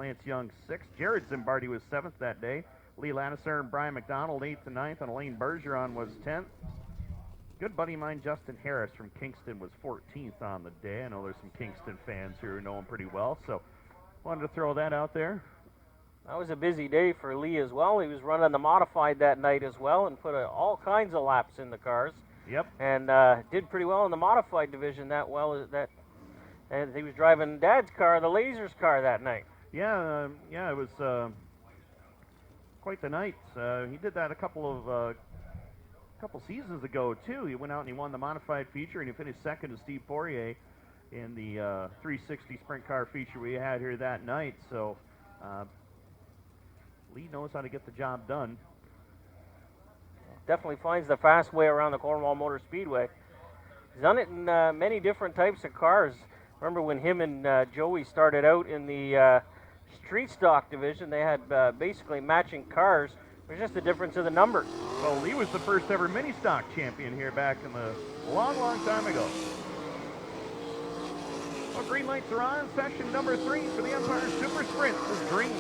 Lance Young 6th. Jared Zimbardi was 7th that day. Lee Ladisar and Brian McDonald 8th and 9th, and Elaine Bergeron was 10th. Good buddy of mine, Justin Harris from Kingston, was 14th on the day. I know there's some Kingston fans here who know him pretty well, so wanted to throw that out there. That was a busy day for Lee as well. He was running the modified that night as well and put all kinds of laps in the cars. Yep. And did pretty well in the modified division and he was driving Dad's car, the Lasers car, that night. Yeah, it was quite the night. He did that a couple seasons ago too. He went out and he won the modified feature, and he finished second to Steve Poirier in the 360 sprint car feature we had here that night. So Lee knows how to get the job done. Definitely finds the fast way around the Cornwall Motor Speedway. He's done it in many different types of cars. Remember when him and Joey started out in the street stock division, they had basically matching cars. There's just a difference of the numbers. Well, Lee was the first ever mini stock champion here back in the long time ago. Well, green lights are on. Session number 3 for the Empire Super Sprint is green.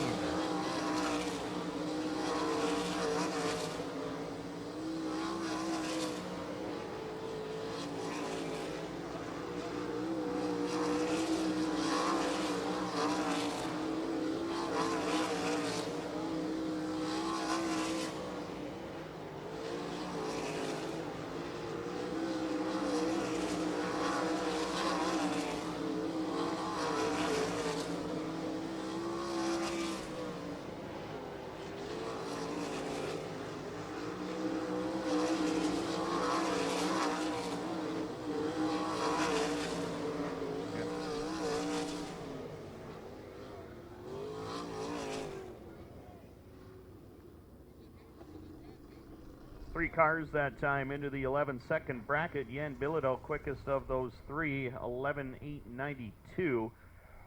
Three cars that time into the 11-second bracket. Jan Bilodeau quickest of those three, 11.892.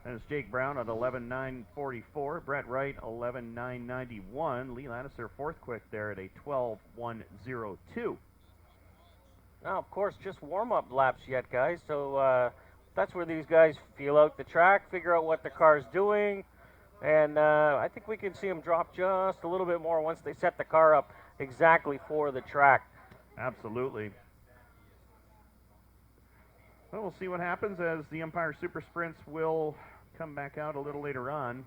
And it's Jake Brown at 11.944. Brett Wright, 11.991. Lee Ladisar fourth quick there at a 12.102. Now, of course, just warm-up laps yet, guys. So that's where these guys feel out the track, figure out what the car's doing. And I think we can see them drop just a little bit more once they set the car up exactly for the track. Absolutely. Well, we'll see what happens as the Empire Super Sprints will come back out a little later on.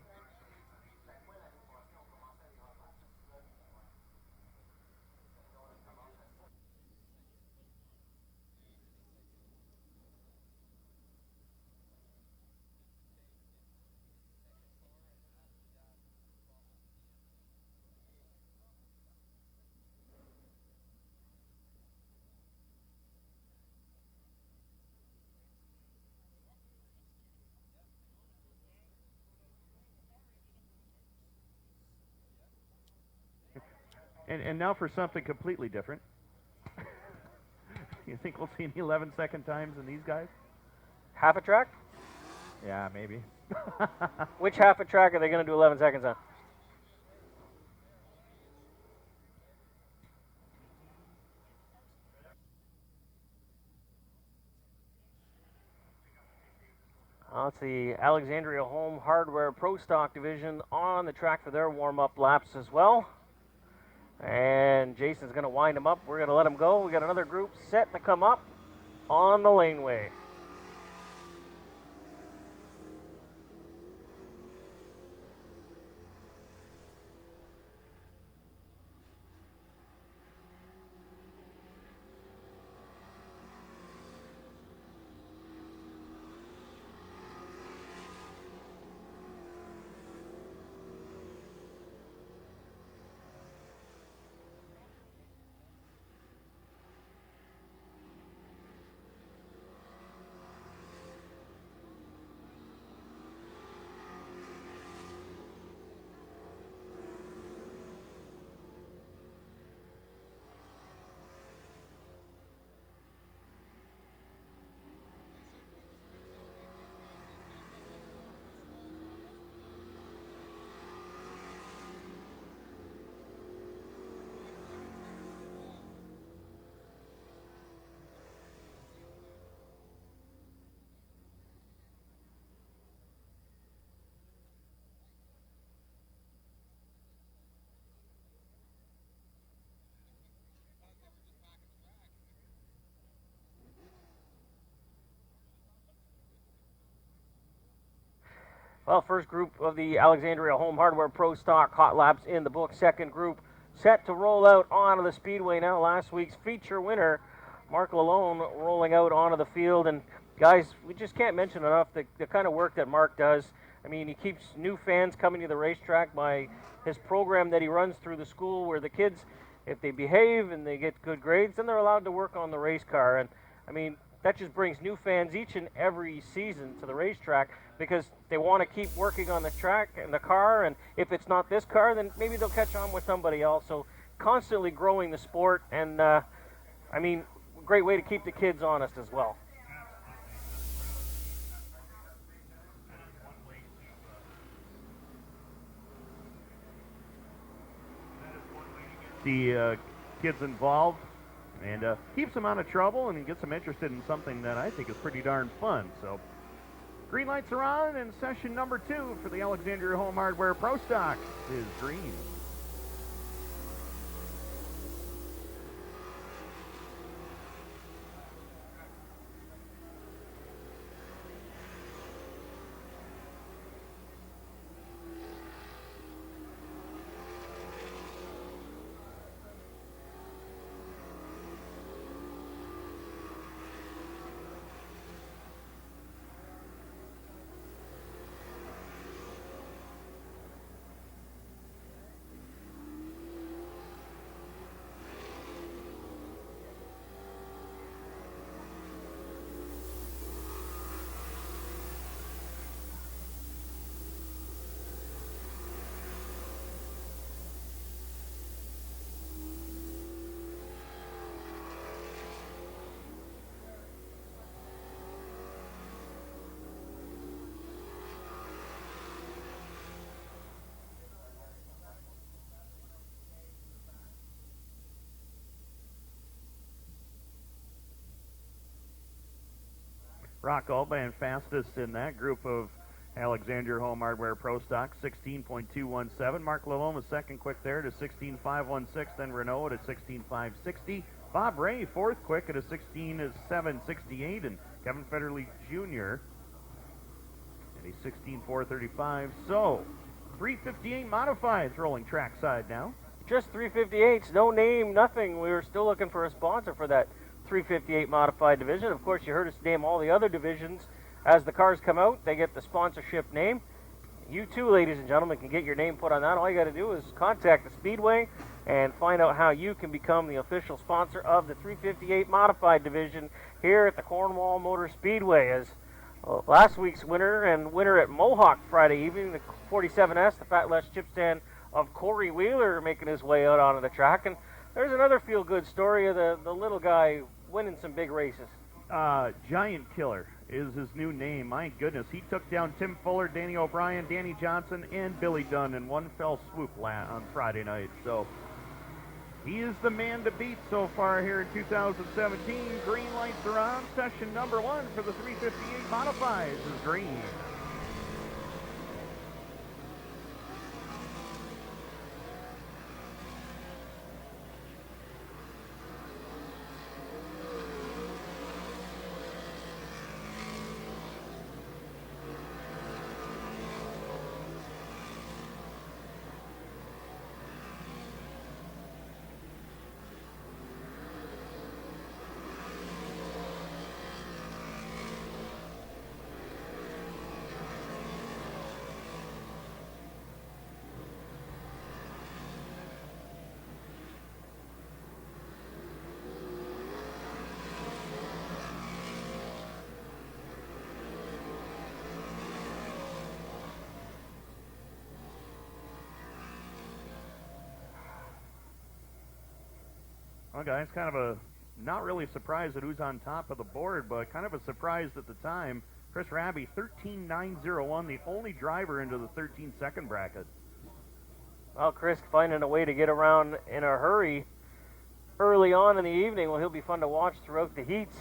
And now for something completely different. You think we'll see any 11-second times in these guys? Half a track? Yeah, maybe. Which half a track are they going to do 11 seconds on? It's the Alexandria Home Hardware Pro Stock Division on the track for their warm-up laps as well. And Jason's going to wind them up. We're going to let them go. We got another group set to come up on the laneway. Well, first group of the Alexandria Home Hardware Pro Stock Hot Laps in the book. Second group set to roll out onto the speedway now. Last week's feature winner, Mark Lalone, rolling out onto the field. And guys, we just can't mention enough the kind of work that Mark does. I mean, he keeps new fans coming to the racetrack by his program that he runs through the school, where the kids, if they behave and they get good grades, then they're allowed to work on the race car. And I mean, that just brings new fans each and every season to the racetrack, because they want to keep working on the track and the car, and if it's not this car, then maybe they'll catch on with somebody else. So constantly growing the sport, and I mean, great way to keep the kids honest as well. The kids involved, and keeps them out of trouble and gets them interested in something that I think is pretty darn fun. So green lights are on, and session number 2 for the Alexandria Home Hardware Pro Stock is green. Rock Alban fastest in that group of Alexandria Home Hardware Pro Stock, 16.217. Mark Lalone was second quick there to 16.516. Then Renault at 16.560. Bob Ray fourth quick at a 16.768. And Kevin Federle Jr. at a 16.435. So 358 modifieds rolling trackside now. Just 358s, no name, nothing. We were still looking for a sponsor for that 358 modified division. Of course, you heard us name all the other divisions. As the cars come out, they get the sponsorship name. You too, ladies and gentlemen, can get your name put on that. All you got to do is contact the Speedway and find out how you can become the official sponsor of the 358 modified division here at the Cornwall Motor Speedway. As last week's winner and winner at Mohawk Friday evening, the 47S, the Fat Les chip stand of Corey Wheeler, making his way out onto the track. And there's another feel-good story of the little guy winning some big races. Giant Killer is his new name. My goodness, he took down Tim Fuller, Danny O'Brien, Danny Johnson, and Billy Dunn in one fell swoop on Friday night. So he is the man to beat so far here in 2017. Green lights are on. Session number 1 for the 358 Modifies is green. Well, guys, kind of a not really surprised at who's on top of the board, but kind of a surprise at the time. Chris Raby, 13.901, the only driver into the 13-second bracket. Well, Chris finding a way to get around in a hurry early on in the evening. Well, he'll be fun to watch throughout the heats.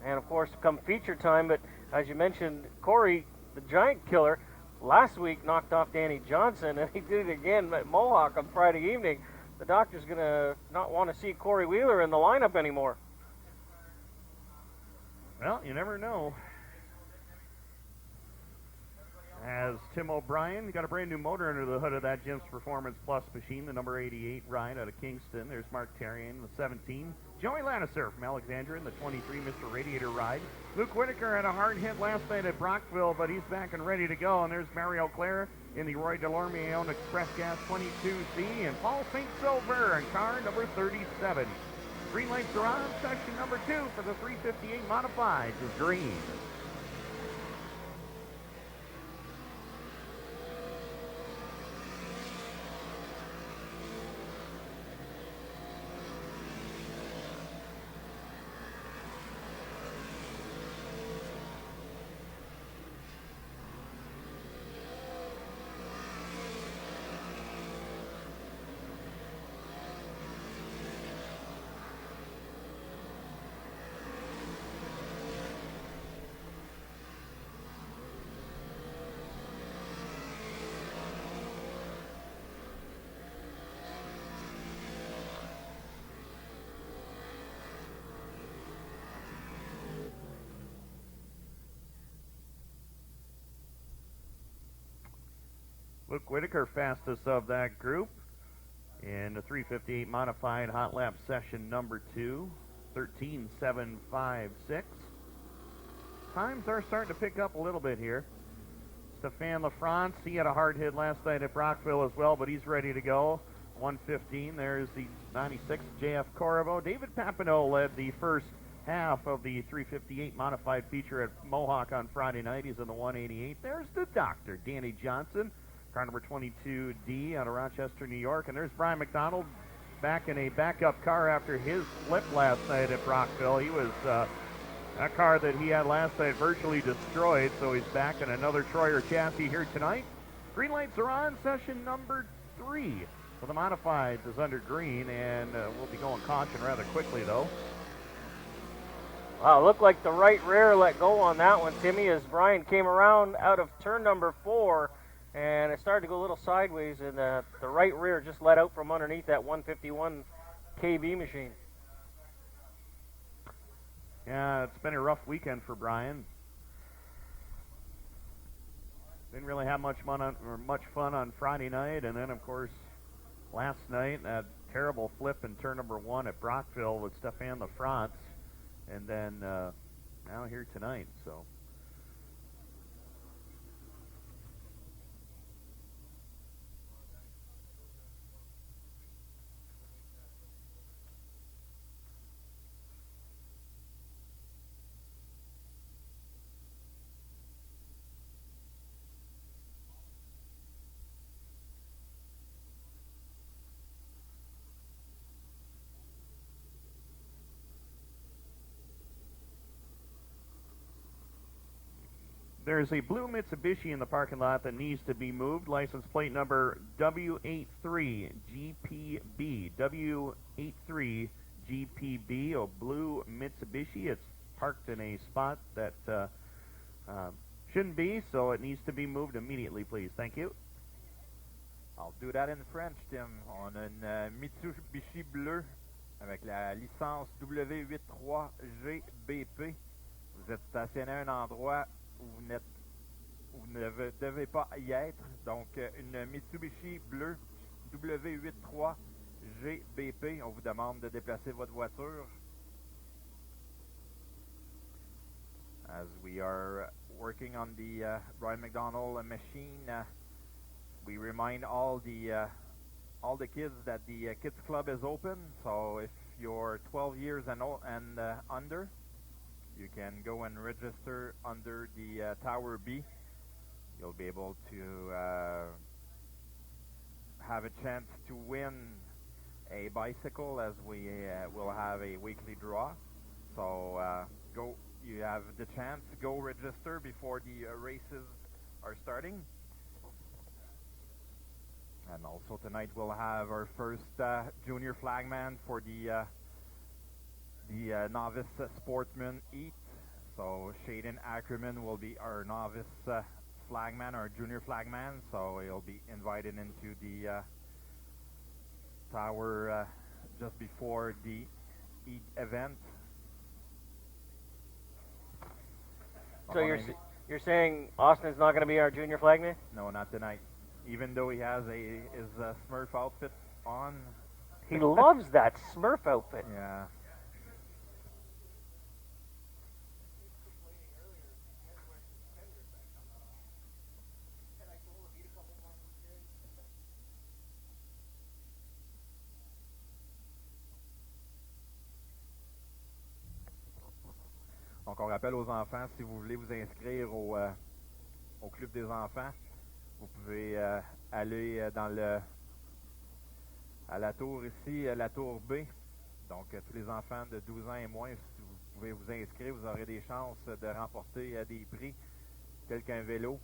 And, of course, come feature time. But as you mentioned, Corey, the Giant Killer, last week knocked off Danny Johnson, and he did it again at Mohawk on Friday evening. The doctor's going to not want to see Corey Wheeler in the lineup anymore. Well, you never know. As Tim O'Brien got a brand new motor under the hood of that Jim's Performance Plus machine, the number 88 ride out of Kingston. There's Mark Terrian, the 17. Joey Lannister from Alexandria in the 23 Mr. Radiator ride. Luke Whitaker had a hard hit last night at Brockville, but he's back and ready to go. And there's Mario Clare in the Roy Delorme-owned Express Gas 22C. And Paul St. Silver in car number 37. Green lights are on. Section number 2 for the 358 Modified is green. Luke Whitaker, fastest of that group in the 358 Modified Hot Lap Session number 2, 13.756. Times are starting to pick up a little bit here. Stefan LaFrance, he had a hard hit last night at Brockville as well, but he's ready to go. 115, there's the 96 JF Corriveau. David Papineau led the first half of the 358 Modified feature at Mohawk on Friday night. He's in the 188. There's the doctor, Danny Johnson. Car number 22D out of Rochester, New York. And there's Brian McDonald back in a backup car after his flip last night at Brockville. He was, that car that he had last night virtually destroyed, so he's back in another Troyer chassis here tonight. Green lights are on. Session number 3 for the Modifieds is under green, and we'll be going caution rather quickly, though. Wow, looked like the right rear let go on that one, Timmy, as Brian came around out of turn number 4. And it started to go a little sideways, and the right rear just let out from underneath that 151 KB machine. Yeah, it's been a rough weekend for Brian. Didn't really have much fun on Friday night, and then, of course, last night, that terrible flip in turn number 1 at Brockville with Stefan LaFrance, and then now here tonight, so... There's a blue Mitsubishi in the parking lot that needs to be moved. License plate number W83GPB. W83GPB, a blue Mitsubishi. It's parked in a spot that shouldn't be, so it needs to be moved immediately, please. Thank you. I'll do that in French, Tim. On a une Mitsubishi bleue avec la licence W83GBP. Vous êtes stationné à un endroit où vous ne devez pas y être. Donc, une Mitsubishi bleue W83GBP. On vous demande de déplacer votre voiture. As we are working on the Brian McDonald machine, we remind all the kids that the Kids Club is open. So if you're 12 years and under, you can go and register under the Tower B. You'll be able to have a chance to win a bicycle, as we will have a weekly draw. So go. You have the chance to go register before the races are starting. And also tonight we'll have our first junior flagman for the novice sportsman heat. So Shaden Ackerman will be our novice flagman, our junior flagman. So he'll be invited into the tower just before the heat event. You're saying Austin's not going to be our junior flagman? No, not tonight. Even though he has his Smurf outfit on. He loves that Smurf outfit. Yeah. Donc, on rappelle aux enfants, si vous voulez vous inscrire au Club des enfants, vous pouvez aller à la tour ici, la tour B. Donc, tous les enfants de 12 ans et moins, si vous pouvez vous inscrire, vous aurez des chances de remporter des prix tels qu'un vélo.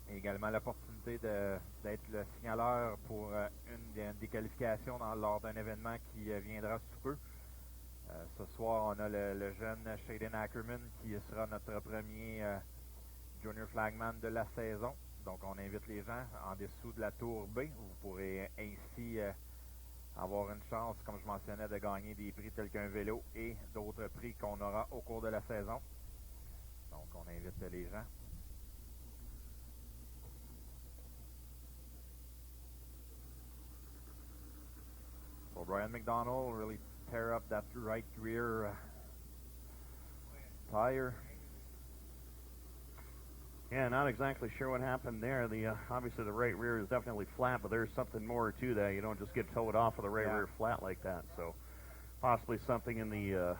Et également l'opportunité d'être le signaleur pour une des qualifications lors d'un événement qui viendra sous peu. Ce soir, on a le jeune Shaden Ackerman qui sera notre premier junior flagman de la saison. Donc, on invite les gens en dessous de la tour B. Vous pourrez ainsi avoir une chance, comme je mentionnais, de gagner des prix tels qu'un vélo et d'autres prix qu'on aura au cours de la saison. Donc, on invite les gens. So, Brian Mcdonald really tear up that right rear tire. Yeah, not exactly sure what happened there. Obviously the right rear is definitely flat, but there's something more to that. You don't just get towed off of the right rear flat like that. So possibly something in the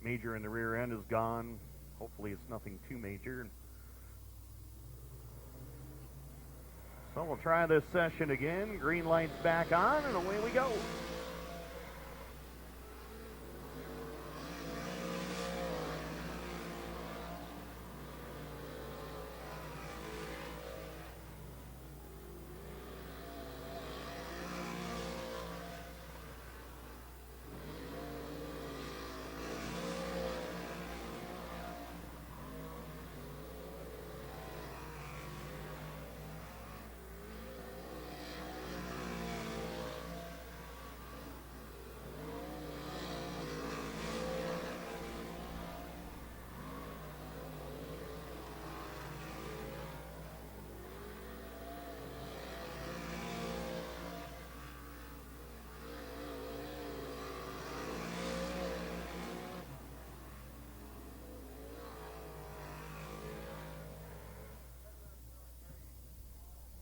major in the rear end is gone. Hopefully it's nothing too major. So we'll try this session again. Green light's back on, and away we go.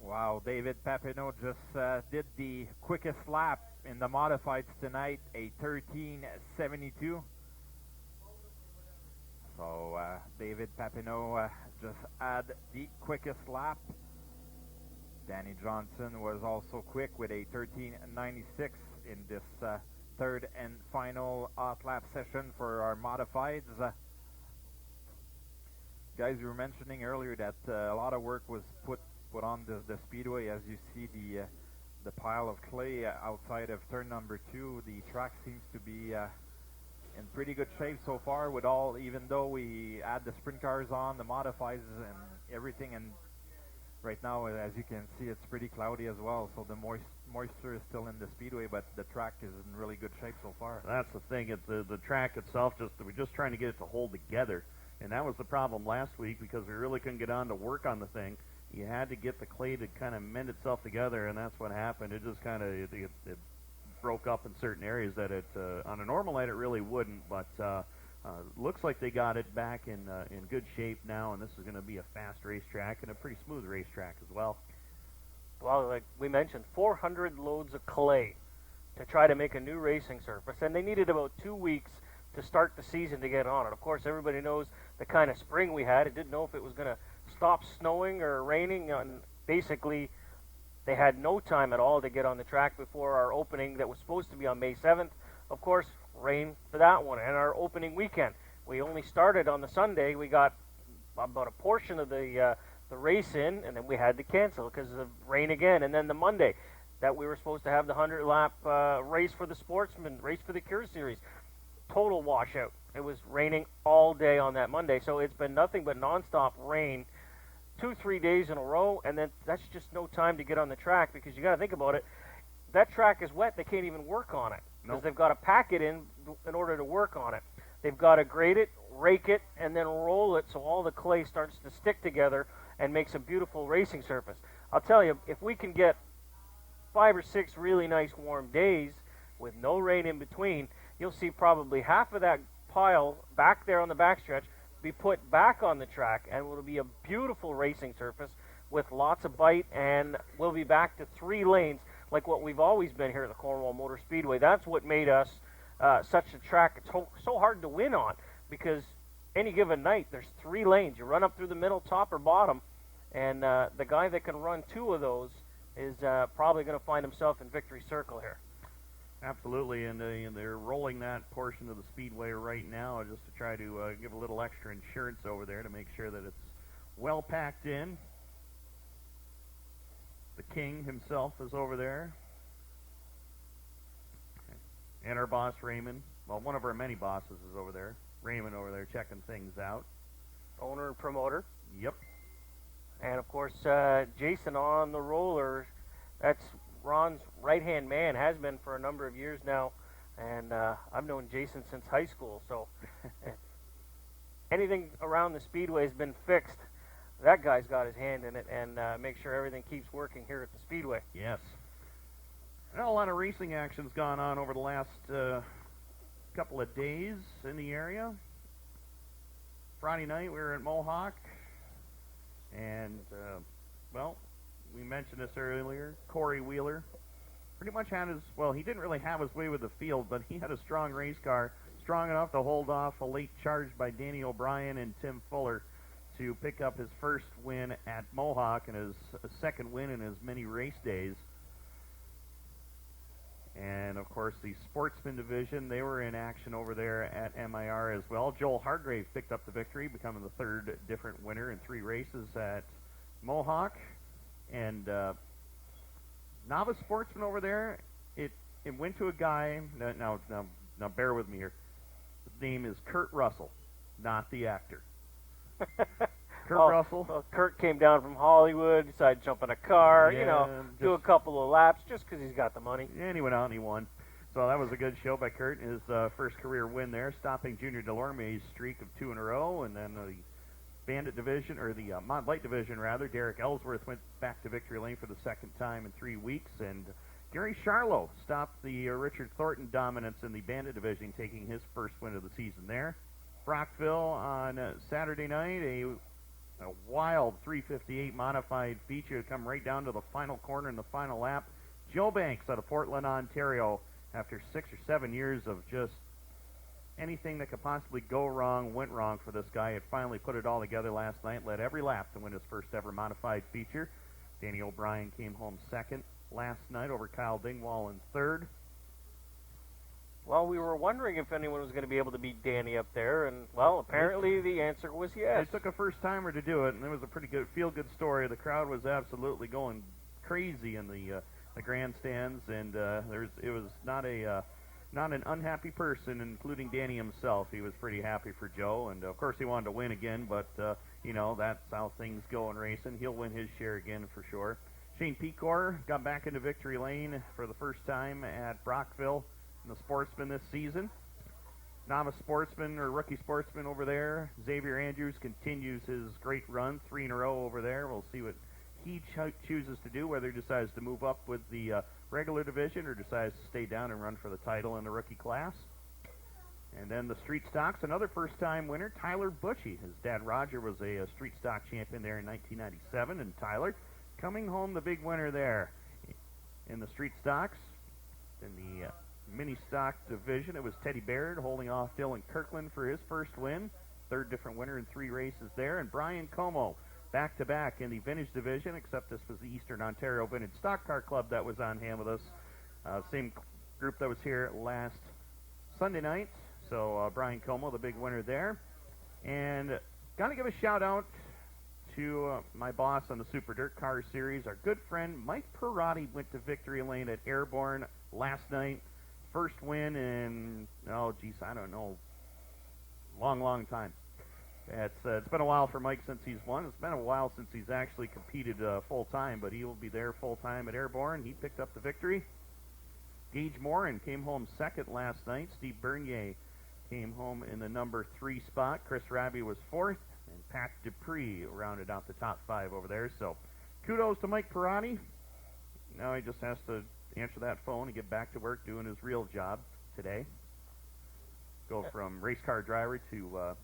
Wow, David Papineau just did the quickest lap in the modifieds tonight, a 13:72. So David Papineau just had the quickest lap. Danny Johnson was also quick with a 13:96 in this third and final hot lap session for our modifieds. Guys, you were mentioning earlier that a lot of work was put on the speedway. As you see the pile of clay outside of turn number 2, the track seems to be in pretty good shape so far, with all, even though we add the sprint cars on, the modifieds and everything, and right now, as you can see, it's pretty cloudy as well, so the moisture is still in the speedway, but the track is in really good shape so far. That's the thing. The track itself, we're just trying to get it to hold together, and that was the problem last week because we really couldn't get on to work on the thing. You had to get the clay to kind of mend itself together, and that's what happened. It just kind of it broke up in certain areas that on a normal night it really wouldn't, but looks like they got it back in good shape now, and this is going to be a fast racetrack and a pretty smooth racetrack as well. Well, like we mentioned, 400 loads of clay to try to make a new racing surface, and they needed about 2 weeks to start the season to get on it. Of course, everybody knows the kind of spring we had. It didn't know if it was going to stop snowing or raining, and basically they had no time at all to get on the track before our opening that was supposed to be on May 7th. Of course, rain for that one, and our opening weekend. We only started on the Sunday. We got about a portion of the race in, and then we had to cancel because of rain again. And then the Monday that we were supposed to have the 100-lap race for the Sportsman, race for the Cure Series, total washout. It was raining all day on that Monday, so it's been nothing but nonstop rain 2-3 days in a row, and then that's just no time to get on the track because you got to think about it. That track is wet. They can't even work on it because they've got to pack it in order to work on it. They've got to grade it, rake it, and then roll it so all the clay starts to stick together and makes a beautiful racing surface. I'll tell you, if we can get 5 or 6 really nice warm days with no rain in between, you'll see probably half of that pile back there on the backstretch be put back on the track, and it'll be a beautiful racing surface with lots of bite, and we'll be back to 3 lanes like what we've always been here at the Cornwall Motor Speedway. That's what made us such a track so hard to win on, because any given night there's 3 lanes. You run up through the middle, top or bottom, and the guy that can run 2 of those is probably going to find himself in victory circle here. Absolutely, and they're rolling that portion of the speedway right now just to try to give a little extra insurance over there to make sure that it's well packed in. The king himself is over there. And our boss, Raymond. Well, one of our many bosses is over there. Raymond over there checking things out. Owner and promoter. Yep. And, of course, Jason on the roller. That's Ron's right-hand man, has been for a number of years now. And I've known Jason since high school. So anything around the speedway has been fixed. That guy's got his hand in it, and make sure everything keeps working here at the speedway. Yes. Well, a lot of racing action's gone on over the last couple of days in the area. Friday night we were at Mohawk, and well, we mentioned this earlier. Corey Wheeler pretty much had his, well, he didn't really have his way with the field, but he had a strong race car, strong enough to hold off a late charge by Danny O'Brien and Tim Fuller to pick up his first win at Mohawk and his second win in as many race days. And, of course, the Sportsman division, they were in action over there at MIR as well. Joel Hargrave picked up the victory, becoming the 3rd different winner in 3 races at Mohawk. And Novice Sportsman over there, it went to a guy, now bear with me here. His name is Kurt Russell, not the actor. Kurt Russell. Well, Kurt came down from Hollywood, decided to jump in a car, yeah, do a couple of laps just because he's got the money. And he went out and he won. So that was a good show by Kurt. His first career win there, stopping Junior Delorme's streak of 2 in a row. And then the Bandit division, or the Mod Light division rather, Derek Ellsworth went back to victory lane for the 2nd time in 3 weeks. And Gary Charlo stopped the Richard Thornton dominance in the Bandit division, taking his first win of the season there. Brockville on Saturday night, a wild 358 modified feature to come right down to the final corner in the final lap. Joe Banks out of Portland, Ontario, after 6 or 7 years of just anything that could possibly go wrong went wrong for this guy. It finally put it all together last night, led every lap to win his first ever modified feature. Danny O'Brien came home 2nd last night over Kyle Dingwall in 3rd. Well, we were wondering if anyone was going to be able to beat Danny up there, and, well, apparently the answer was yes. It took a first-timer to do it, and it was a pretty good, feel-good story. The crowd was absolutely going crazy in the grandstands, and it was not an unhappy person, including Danny himself. He was pretty happy for Joe, and, of course, he wanted to win again, but, you know, that's how things go in racing. He'll win his share again for sure. Shane Pecor got back into victory lane for the first time at Brockville in the Sportsman this season. Novice Sportsman, or Rookie Sportsman over there, Xavier Andrews continues his great run, 3 in a row over there. We'll see what he chooses to do, whether he decides to move up with the regular division or decides to stay down and run for the title in the rookie class. And then the Street Stocks, another first-time winner, Tyler Butchie. His dad, Roger, was a Street Stock champion there in 1997, and Tyler coming home the big winner there in the Street Stocks. In the mini stock division, it was Teddy Baird holding off Dylan Kirkland for his first win. 3rd different winner in 3 races there. And Brian Como back-to-back in the vintage division, except this was the Eastern Ontario Vintage Stock Car Club that was on hand with us. Same group that was here last Sunday night. So Brian Como, the big winner there. And got to give a shout-out to my boss on the Super Dirt Car Series. Our good friend Mike Perotti went to victory lane at Airborne last night. First win in, I don't know, long time. It's been a while for Mike since he's won. It's been a while since he's actually competed full-time, but he will be there full-time at Airborne. He picked up the victory. Gage Morin came home 2nd last night. Steve Bernier came home in the number 3 spot. Chris Raby was 4th, and Pat Dupree rounded out the top 5 over there. So kudos to Mike Pirani. Now he just has to answer that phone and get back to work doing his real job today. Go from race car driver to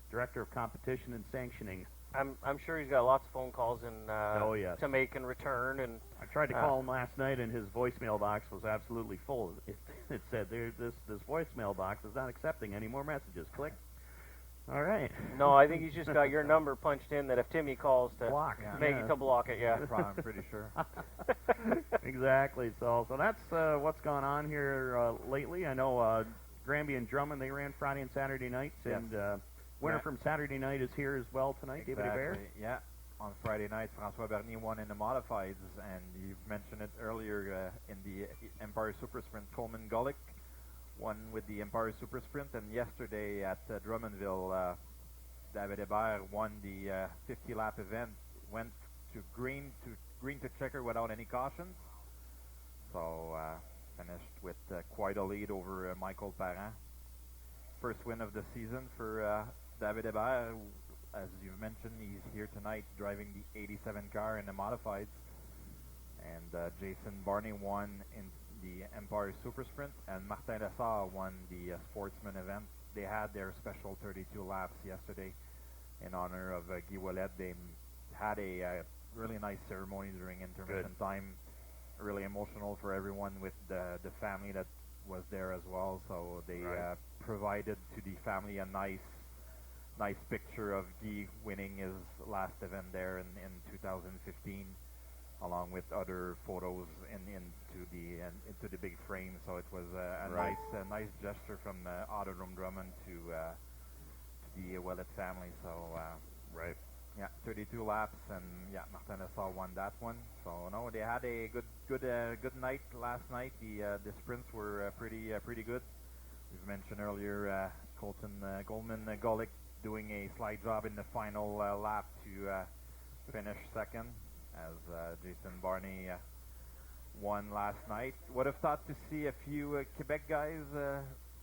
director of competition and sanctioning. I'm sure he's got lots of phone calls and yes. to make and return. And I tried to call him last night, and his voicemail box was absolutely full. It said, this voicemail box is not accepting any more messages. Click. All right. No, I think he's just got your number punched in that if Timmy calls to block. make it to block it, yeah. I'm pretty sure. Exactly. So that's what's gone on here lately. I know Granby and Drummond, they ran Friday and Saturday nights, Yes. and winner from Saturday night is here as well tonight, Exactly. David Hebert. Yeah. On Friday night, François Bernier won in the modifieds, and you've mentioned it earlier in the Empire Super Sprint. Coleman Golick won with the Empire Super Sprint, and yesterday at Drummondville, David Hebert won the 50-lap event. Went to green to checker without any cautions. So finished with quite a lead over Michael Parent. First win of the season for David Hebert. As you've mentioned, he's here tonight driving the 87 car in the modifieds. And Jason Barney won in the Empire Super Sprint, and Martin Lessard won the Sportsman event. They had their special 32 laps yesterday in honor of Guy Ouellet. They had a really nice ceremony during intermission time. Really emotional for everyone with the family that was there as well. So they provided to the family a nice picture of Guy winning his last event there in 2015, along with other photos into the big frame. So it was a nice gesture from Autodrome Drummond to the Ouellet family. So yeah, 32 laps, and yeah, Martin Lessard won that one. So no, they had a good night last night. The sprints were pretty good. We've mentioned earlier Goldman Golick doing a slide job in the final lap to finish second, as Jason Barney won last night. Would have thought to see a few Quebec guys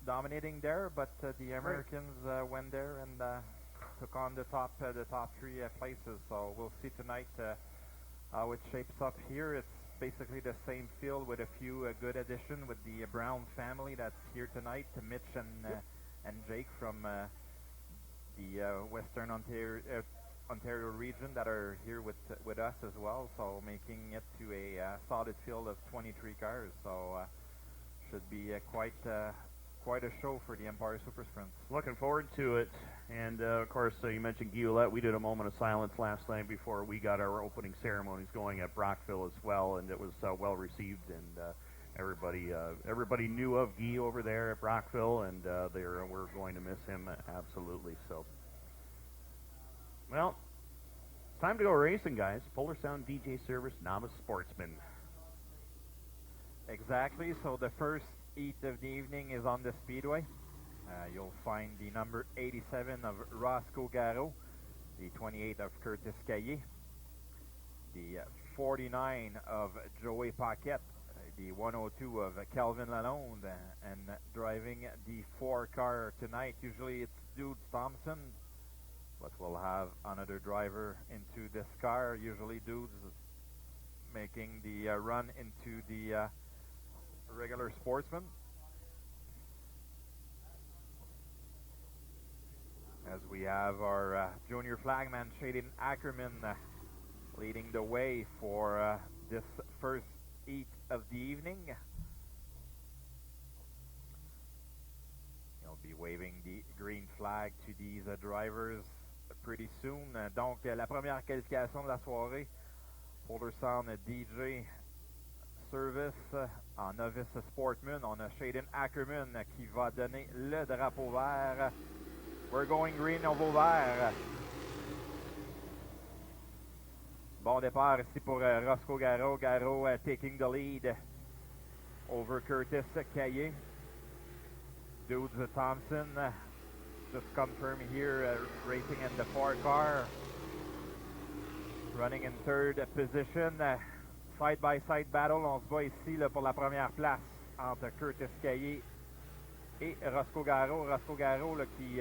dominating there, but the Americans went there and took on the top 3 places. So we'll see tonight how it shapes up here. It's basically the same field with a few good additions with the Brown family that's here tonight, Mitch and Jake from the Western Ontario region that are here with us as well. So making it to a solid field of 23 cars. So should be quite a show for the Empire Super Sprint. Looking forward to it. And of course, you mentioned Guy Ouellet. We did a moment of silence last night before we got our opening ceremonies going at Brockville as well, and it was well received. And everybody knew of Guy over there at Brockville, and we're going to miss him absolutely. So, well, time to go racing, guys. Polar Sound DJ Service Novice Sportsman. Exactly. So the first heat of the evening is on the Speedway. You'll find the number 87 of Roscoe Garreau, the 28 of Curtis Caillé, the 49 of Joey Paquette, the 102 of Calvin Lalonde, and driving the 4 car tonight. Usually it's Dudes Thompson, but we'll have another driver into this car. Usually Dudes making the run into the regular Sportsman. As we have our junior flagman Shaden Ackerman leading the way for this first heat of the evening. He'll be waving the green flag to these drivers pretty soon. Donc la première qualification de la soirée, Polar Sound DJ Service en novice Sportman. On a Shaden Ackerman qui va donner le drapeau vert. We're going green, on va vert. Bon départ ici pour Roscoe Garreau. Garreau taking the lead over Curtis Caillé. Dudes Thompson just confirmed here, racing in the 4 car. Running in 3rd position. Side-by-side battle. On se voit ici là, pour la première place entre Curtis Caillé et Roscoe Garreau. Roscoe Garreau là, qui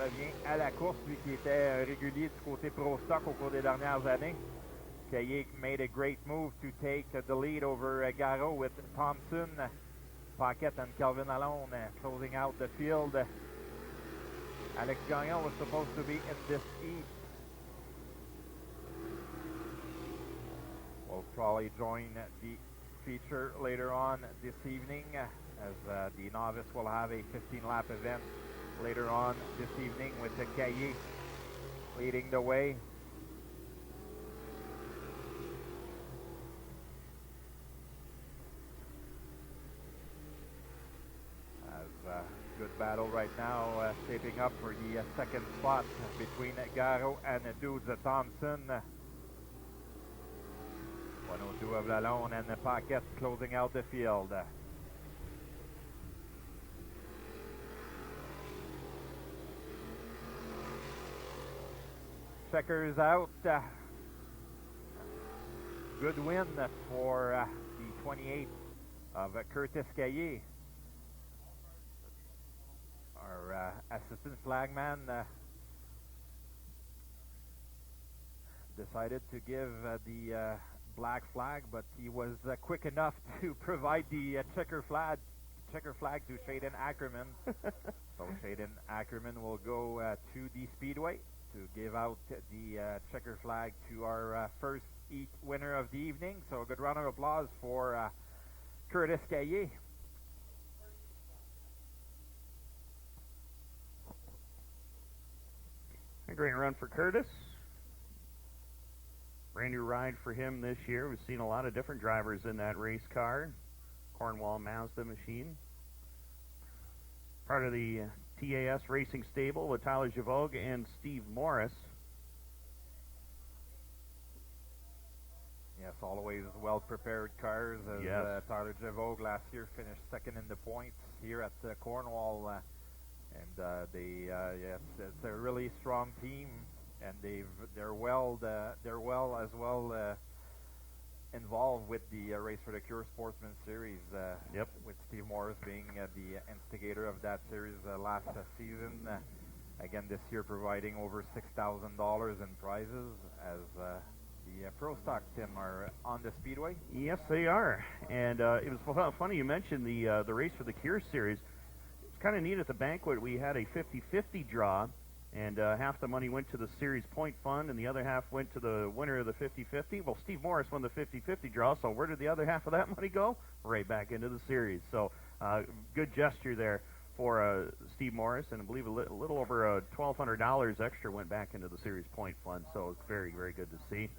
revient à la course, lui qui était régulier du côté Pro Stock au cours des dernières années. Caillé made a great move to take the lead over Garreau with Thompson, Paquette, and Calvin Alone closing out the field. Alex Gagnon was supposed to be in this heat. Will probably join the feature later on this evening, as the novice will have a 15-lap event later on this evening with the Caillé leading the way. As good battle right now shaping up for the second spot between Garreau and Dudes Thompson. 102 of Lalonde and the Paquette closing out the field. Checkers out. Good win for the 28 of Curtis Caillé. Our assistant flagman decided to give the black flag, but he was quick enough to provide the checker flag to Shaden Ackerman. So Shaden Ackerman will go to the Speedway to give out the checker flag to our first heat winner of the evening. So a good round of applause for Curtis Caillé. A great run for Curtis. Brand new ride for him this year. We've seen a lot of different drivers in that race car. Cornwall Mazda machine. Part of the TAS Racing Stable with Tyler Javogue and Steve Morris. Yes, always well-prepared cars. As yes. Tyler Javogue last year finished second in the points here at Cornwall. Yes, it's a really strong team, and they're well involved with the Race for the Cure Sportsman Series. Yep. With Steve Morris being the instigator of that series last season. Again, this year providing over $6,000 in prizes as the Pro Stock team are on the Speedway. Yes, they are. And it was funny you mentioned the Race for the Cure Series. Kind of neat at the banquet. We had a 50-50 draw, and half the money went to the series point fund, and the other half went to the winner of the 50-50. Well, Steve Morris won the 50-50 draw, so where did the other half of that money go? Right back into the series. So good gesture there for Steve Morris, and I believe a little over $1,200 extra went back into the series point fund. So it's very, very good to see.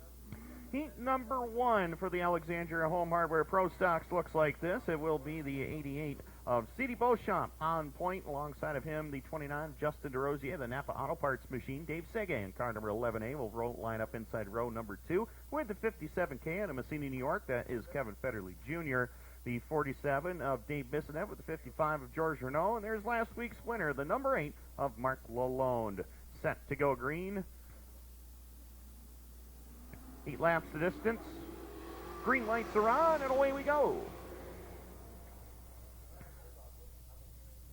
Heat number 1 for the Alexandria Home Hardware Pro Stocks looks like this. It will be the 88 of C.D. Beauchamp on point. Alongside of him, the 29, Justin DeRosier, the Napa Auto Parts machine. Dave Seguin, car number 11A, will line up inside row number 2. With the 57K out of Massena, New York, that is Kevin Federley Jr. The 47 of Dave Bissonette with the 55 of George Renault. And there's last week's winner, the number 8 of Mark Lalonde. Set to go green. 8 laps the distance. Green lights are on, and away we go.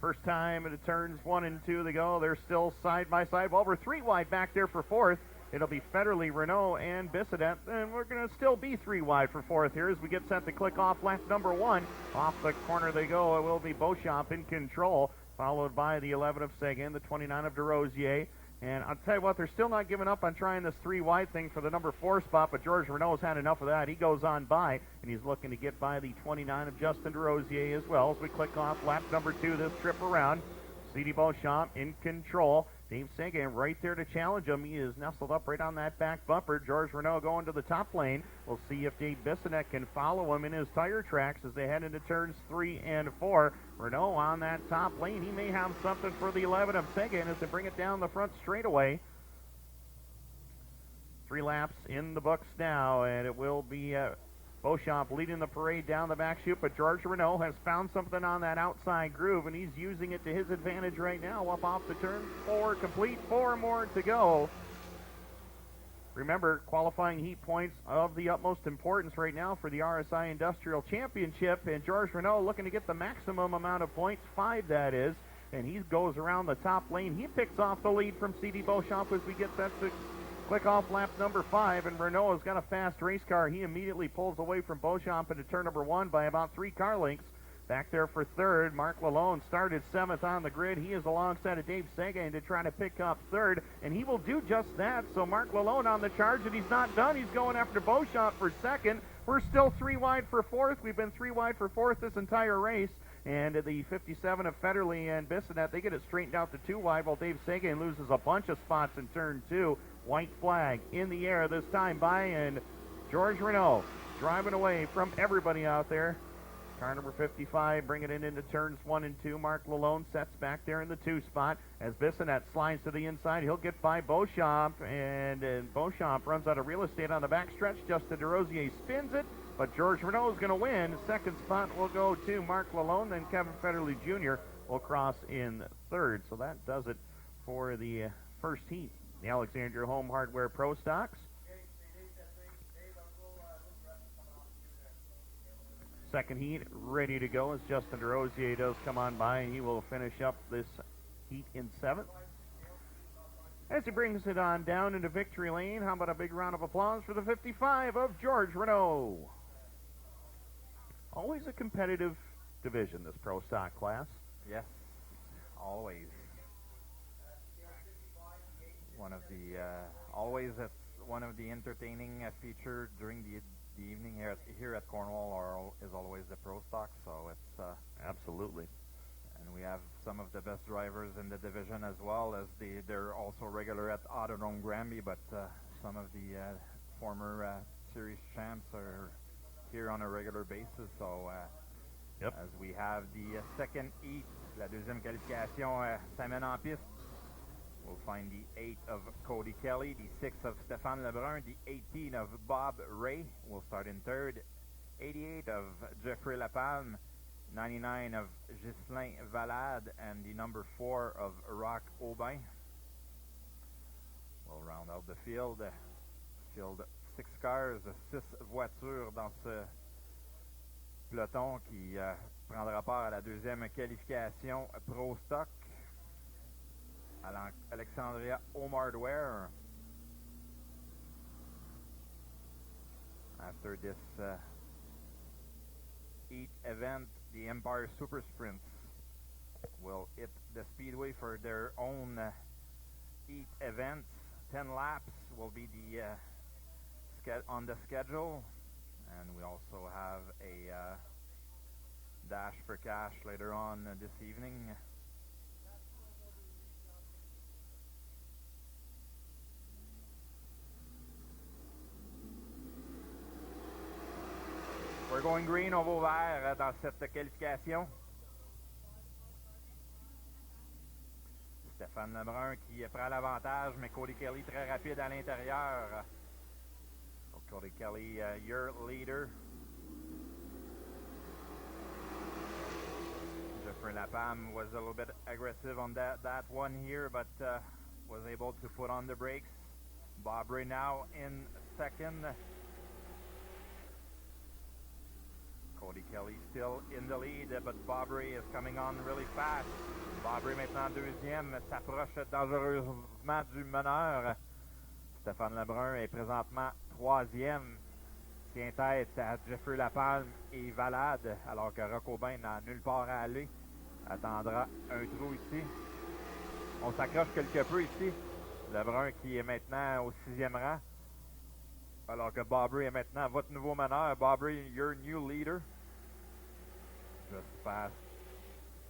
First time into turns 1 and 2 they go. They're still side by side. Well, we're 3 wide back there for 4th. It'll be Federley, Renault, and Bissonette. And we're going to still be 3 wide for 4th here as we get set to click off lap number 1. Off the corner they go. It will be Beauchamp in control, followed by the 11 of Seguin, the 29 of DeRosier. And I'll tell you what, they're still not giving up on trying this 3-wide thing for the number 4 spot, but George Renault's had enough of that. He goes on by, and he's looking to get by the 29 of Justin DeRosier as well as we click off lap number 2 this trip around. C.D. Beauchamp in control. Dave Seguin right there to challenge him. He is nestled up right on that back bumper. George Renault going to the top lane. We'll see if Dave Bissonette can follow him in his tire tracks as they head into turns 3 and 4. Renault on that top lane. He may have something for the 11 of Seguin as they bring it down the front straightaway. 3 laps in the books now, and it will be Beauchamp leading the parade down the back chute, but George Renault has found something on that outside groove, and he's using it to his advantage right now. Up off the turn 4 complete, 4 more to go. Remember, qualifying heat points of the utmost importance right now for the RSI Industrial Championship, and George Renault looking to get the maximum amount of points, 5 that is, and he goes around the top lane. He picks off the lead from C.D. Beauchamp as we get set to click off lap number 5, and Renault has got a fast race car. He immediately pulls away from Beauchamp into turn number 1 by about 3 car lengths. Back there for third, Mark Lalonde started 7th on the grid. He is alongside of Dave Seguin to try to pick up third, and he will do just that. So Mark Lalonde on the charge, and he's not done. He's going after Beauchamp for second. We're still 3 wide for fourth. We've been 3 wide for fourth this entire race. And the 57 of Federley and Bissonette, they get it straightened out to 2 wide, while Dave Seguin loses a bunch of spots in turn 2. White flag in the air this time by, and George Renault driving away from everybody out there. Car number 55 bringing it into turns 1 and 2. Mark Lalonde sets back there in the 2 spot. As Bissonette slides to the inside, he'll get by Beauchamp, and Beauchamp runs out of real estate on the backstretch. Justin DeRosier spins it, but George Renault is going to win. Second spot will go to Mark Lalonde, then Kevin Federley Jr. will cross in third. So that does it for the first heat. The Alexandria Home Hardware Pro Stocks. Second heat ready to go as Justin DeRosier does come on by, and he will finish up this heat in 7th. As he brings it on down into victory lane, how about a big round of applause for the 55 of George Renault. Always a competitive division, this Pro Stock class. Yes, always. Always it's one of the entertaining feature during the evening here at Cornwall is always the Pro Stock, so it's absolutely. And we have some of the best drivers in the division as well, as they're also regular at Autodrome Granby, but some of the former series champs are here on a regular basis. So as we have the second heat, la deuxième qualification s'amène en piste. We'll find the 8 of Cody Kelly, the 6 of Stéphane Lebrun, the 18 of Bob Ray will start in third, 88 of Jeffrey Lapalme, 99 of Ghislain Valade, and the number 4 of Rock Aubin. We'll round out the field. Field 6 cars, 6 voitures dans ce peloton qui prendra part à la deuxième qualification Pro Stock. Alexandria Home Hardware. After this heat event, the Empire Super Sprints will hit the speedway for their own heat events. 10 laps will be the on the schedule, and we also have a dash for cash later on this evening. We're going green, on va au vert dans cette qualification. Stéphane Lebrun qui prend l'avantage, mais Cody Kelly très rapide à l'intérieur. So Cody Kelly, your leader. Jeffrey Lapalme was a little bit aggressive on that one here, but was able to put on the brakes. Bob Ray now in second. Cody Kelly still in the lead, but Bob Ray is coming on really fast. Bob Ray maintenant deuxième, s'approche dangereusement du meneur. Stéphane Lebrun est présentement troisième. Tient tête à Jeffrey Lapalme et Valade, alors que Rock Aubin n'a nulle part à aller. Attendra un trou ici. On s'accroche quelque peu ici. Lebrun qui est maintenant au 6e rang. Alors que Bob Ray est maintenant votre nouveau meneur. Bob Ray, your new leader. Just past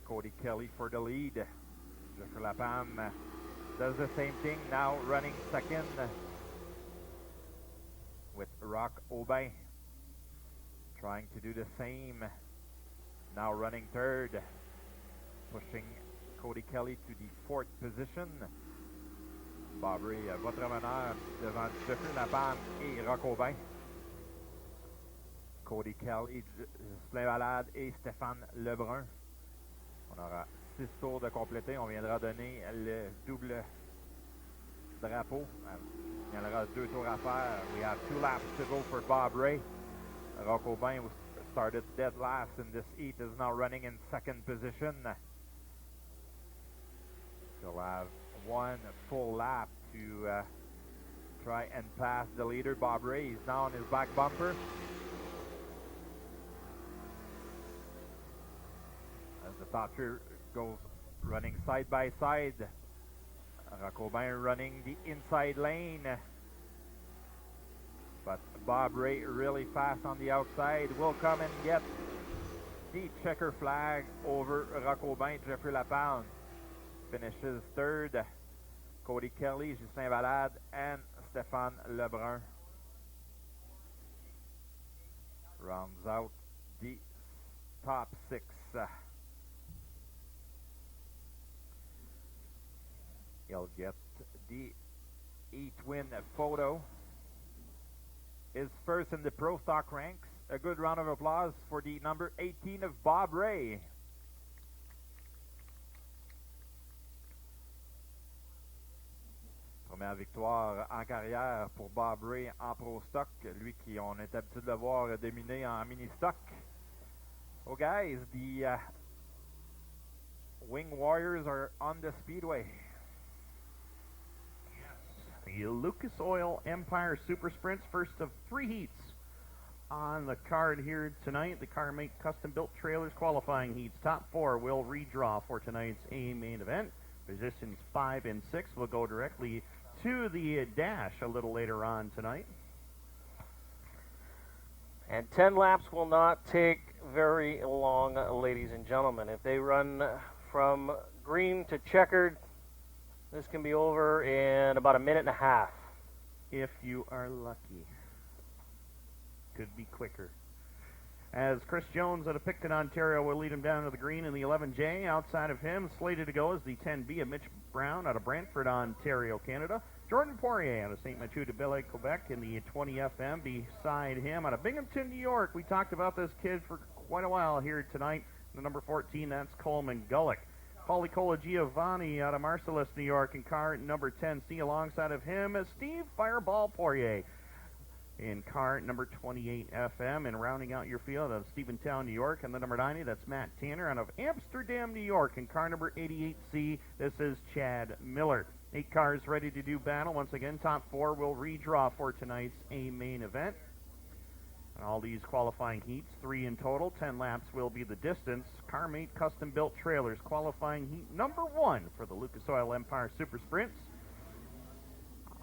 Cody Kelly for the lead. Jeffrey Lapalme does the same thing, now running second with Rock Aubin. Trying to do the same. Now running third. Pushing Cody Kelly to the 4th position. Bob Ray, votre meneur, devant Jeffrey Lapalme et Rock Aubin. Cody Kelly, Ghislain Valade et Stéphane Lebrun. On aura 6 tours de compléter. On viendra donner le double drapeau. Il y en aura 2 tours à faire. We have 2 laps to go for Bob Ray. Roccobain, who started dead last in this heat, is now running in 2nd position. He'll have 1 full lap to try and pass the leader, Bob Ray. He's now on his back bumper. As the top 3 goes running side by side. Roccobain running the inside lane. But Bob Ray really fast on the outside. Will come and get the checker flag over Roccobain. Jeffrey Lapalme finishes 3rd. Cody Kelly, Justin Valade, and Stéphane Lebrun rounds out the top 6. He'll get the heat win photo. Is first in the Pro Stock ranks. A good round of applause for the number 18 of Bob Ray. Première victoire en carrière pour Bob Ray en Pro Stock. Lui qui on est habitué de le voir dominer en Mini Stock. Oh guys, the Wing Warriors are on the Speedway. The Lucas Oil Empire Super Sprints, first of 3 heats on the card here tonight. The CarMate Custom Built Trailers qualifying heats. Top 4 will redraw for tonight's A main event. Positions 5 and 6 will go directly to the dash a little later on tonight. And 10 laps will not take very long, ladies and gentlemen. If they run from green to checkered, this can be over in about a minute and a half. If you are lucky. Could be quicker. As Chris Jones out of Picton, Ontario will lead him down to the green in the 11J. Outside of him, slated to go is the 10B of Mitch Brown out of Brantford, Ontario, Canada. Jordan Poirier out of St. Mathieu de Belleuil, Quebec in the 20FM. Beside him out of Binghamton, New York. We talked about this kid for quite a while here tonight. The number 14, that's Coleman Gullick. Paulicola Giovanni out of Marcellus, New York, in car number 10C. Alongside of him is Steve Fireball Poirier in car number 28 FM. And rounding out your field of Stephentown, New York, and the number 90, that's Matt Tanner out of Amsterdam, New York, in car number 88C. This is Chad Miller. 8 cars ready to do battle. Once again, top 4 will redraw for tonight's A main event. And all these qualifying heats, 3 in total, 10 laps will be the distance. CarMate Custom Built Trailers qualifying heat number 1 for the Lucas Oil Empire Super Sprints.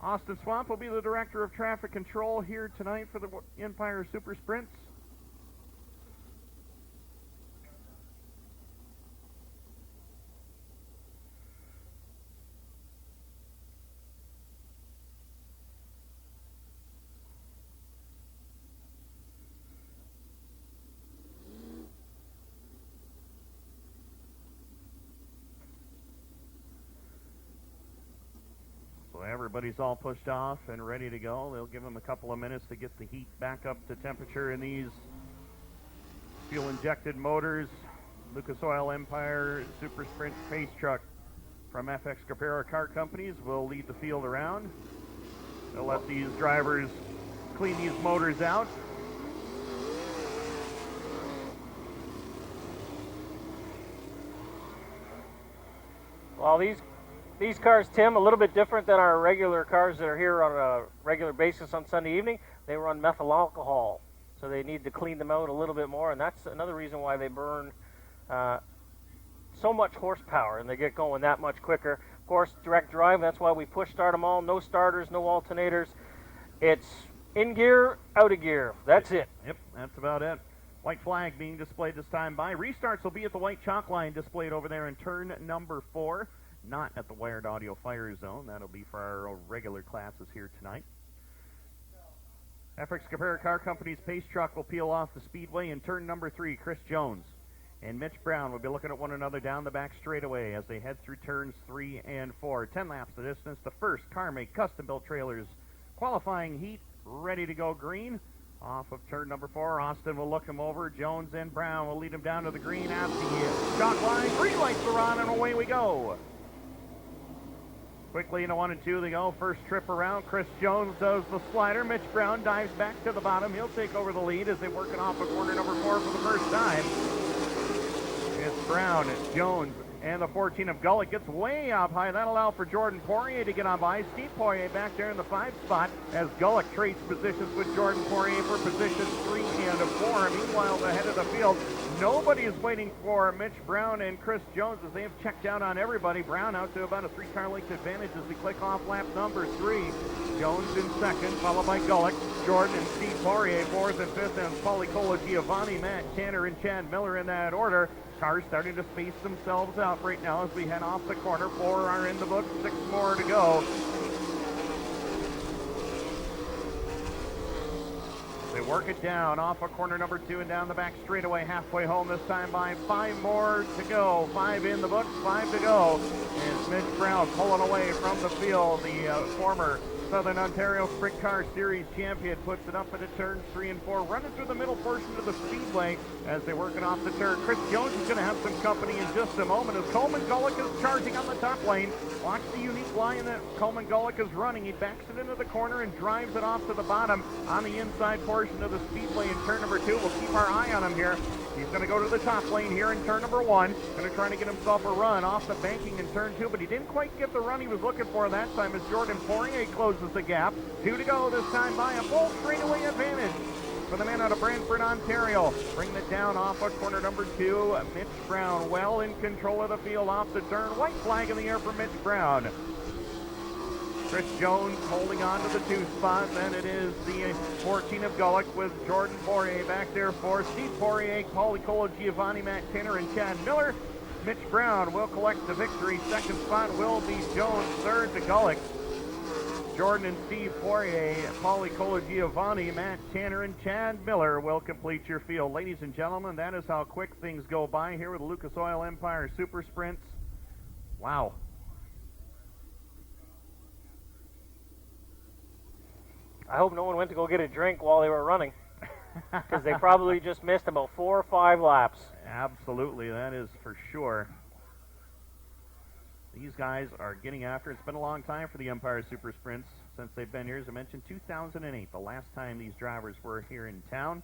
Austin Swamp will be the Director of Traffic Control here tonight for the Empire Super Sprints. Everybody's all pushed off and ready to go. They'll give them a couple of minutes to get the heat back up to temperature in these fuel-injected motors. Lucas Oil Empire Super Sprint Pace Truck from FX Capera Car Companies will lead the field around. They'll let these drivers clean these motors out. Well, these cars, Tim, a little bit different than our regular cars that are here on a regular basis on Sunday evening. They run methyl alcohol, so they need to clean them out a little bit more, and that's another reason why they burn so much horsepower and they get going that much quicker. Of course, direct drive, that's why we push start them all. No starters, no alternators. It's in gear, out of gear. That's it. Yep, that's about it. White flag being displayed this time by. Restarts will be at the white chalk line displayed over there in turn number 4. Not at the Wired Audio Fire Zone. That'll be for our regular classes here tonight. FX Capera Car Company's pace truck will peel off the speedway in turn number 3. Chris Jones and Mitch Brown will be looking at one another down the back straightaway as they head through turns 3 and 4. 10 laps the distance. The first CarMate Custom Built Trailers qualifying heat ready to go green. Off of turn number 4, Austin will look him over. Jones and Brown will lead him down to the green at the chalk line. Green lights are on and away we go. Quickly into 1 and 2 they go. First trip around. Chris Jones does the slider. Mitch Brown dives back to the bottom. He'll take over the lead as they work it off of corner number 4 for the first time. It's Brown, it's Jones, and the 14 of Gullick gets way up high. That'll allow for Jordan Poirier to get on by. Steve Poirier back there in the 5 spot as Gullick trades positions with Jordan Poirier for positions 3 and 4. Meanwhile, the head of the field, nobody is waiting for Mitch Brown and Chris Jones as they have checked out on everybody. Brown out to about a 3-car length advantage as we click off lap number 3. Jones in second, followed by Gullick, Jordan and Steve Poirier, 4th and 5th, and Paulie Giovanni, Matt Tanner, and Chad Miller in that order. Cars starting to space themselves out right now as we head off the corner. 4 are in the book, 6 more to go. They work it down off of corner number 2 and down the back straightaway, halfway home this time by 5 more to go. 5 in the books, 5 to go. And Mitch Brown pulling away from the field. The former Southern Ontario Sprint Car Series champion puts it up into turns 3 and 4, running through the middle portion of the speedway as they work it off the turn. Chris Jones is going to have some company in just a moment as Coleman Gullick is charging on the top lane. Watch the unique line that Coleman Gullick is running. He backs it into the corner and drives it off to the bottom on the inside portion of the speedway in turn number 2. We'll keep our eye on him here. He's going to go to the top lane here in turn number 1. Going to try to get himself a run off the banking in turn 2, but he didn't quite get the run he was looking for that time as Jordan Poirier closes the gap. 2 to go this time by a full straightaway advantage for the man out of Brantford, Ontario. Bring it down off of corner number 2. Mitch Brown well in control of the field off the turn. White flag in the air for Mitch Brown. Chris Jones holding on to the 2 spot. Then it is the 14 of Gullick with Jordan Poirier back there for Steve Poirier, Paulie Giovanni, Matt Tanner, and Chad Miller. Mitch Brown will collect the victory. Second spot will be Jones. Third to Gullick. Jordan and Steve Poirier, Paulie Giovanni, Matt Tanner, and Chad Miller will complete your field. Ladies and gentlemen, that is how quick things go by here with the Lucas Oil Empire Super Sprints. Wow. I hope no one went to go get a drink while they were running, because they probably just missed about 4 or 5 laps. Absolutely, that is for sure. These guys are getting after it. It's been a long time for the Empire Super Sprints since they've been here. As I mentioned, 2008, the last time these drivers were here in town.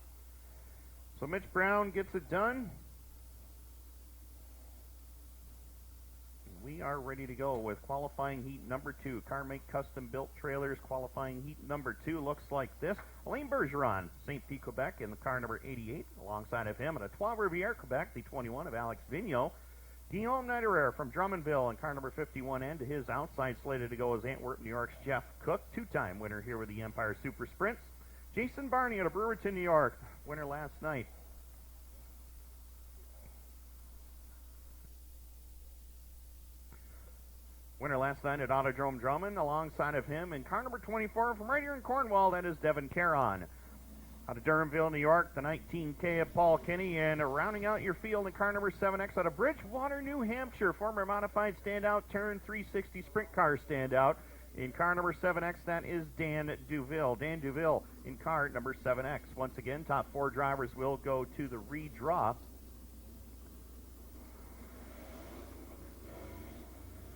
So Mitch Brown gets it done. We are ready to go with qualifying heat number 2. Car Make Custom Built Trailers qualifying heat number 2 looks like this. Alain Bergeron, St. Pete, Quebec, in the car number 88. Alongside of him at a Trois Rivières, Quebec, the 21 of Alex Vigneault. Guillaume Niederer from Drummondville in car number 51, and to his outside slated to go is Antwerp, New York's Jeff Cook, 2-time winner here with the Empire Super Sprints. Jason Barney out of Brewerton, New York, winner last night. Winner last night at Autodrome Drummond. Alongside of him in car number 24 from right here in Cornwall, that is Devin Caron. Out of Durhamville, New York, the 19K of Paul Kinney, and rounding out your field in car number 7X out of Bridgewater, New Hampshire, former modified standout, turn 360 sprint car standout. In car number 7X, that is Dan Duville. Dan Duville in car number 7X. Once again, top 4 drivers will go to the redraw.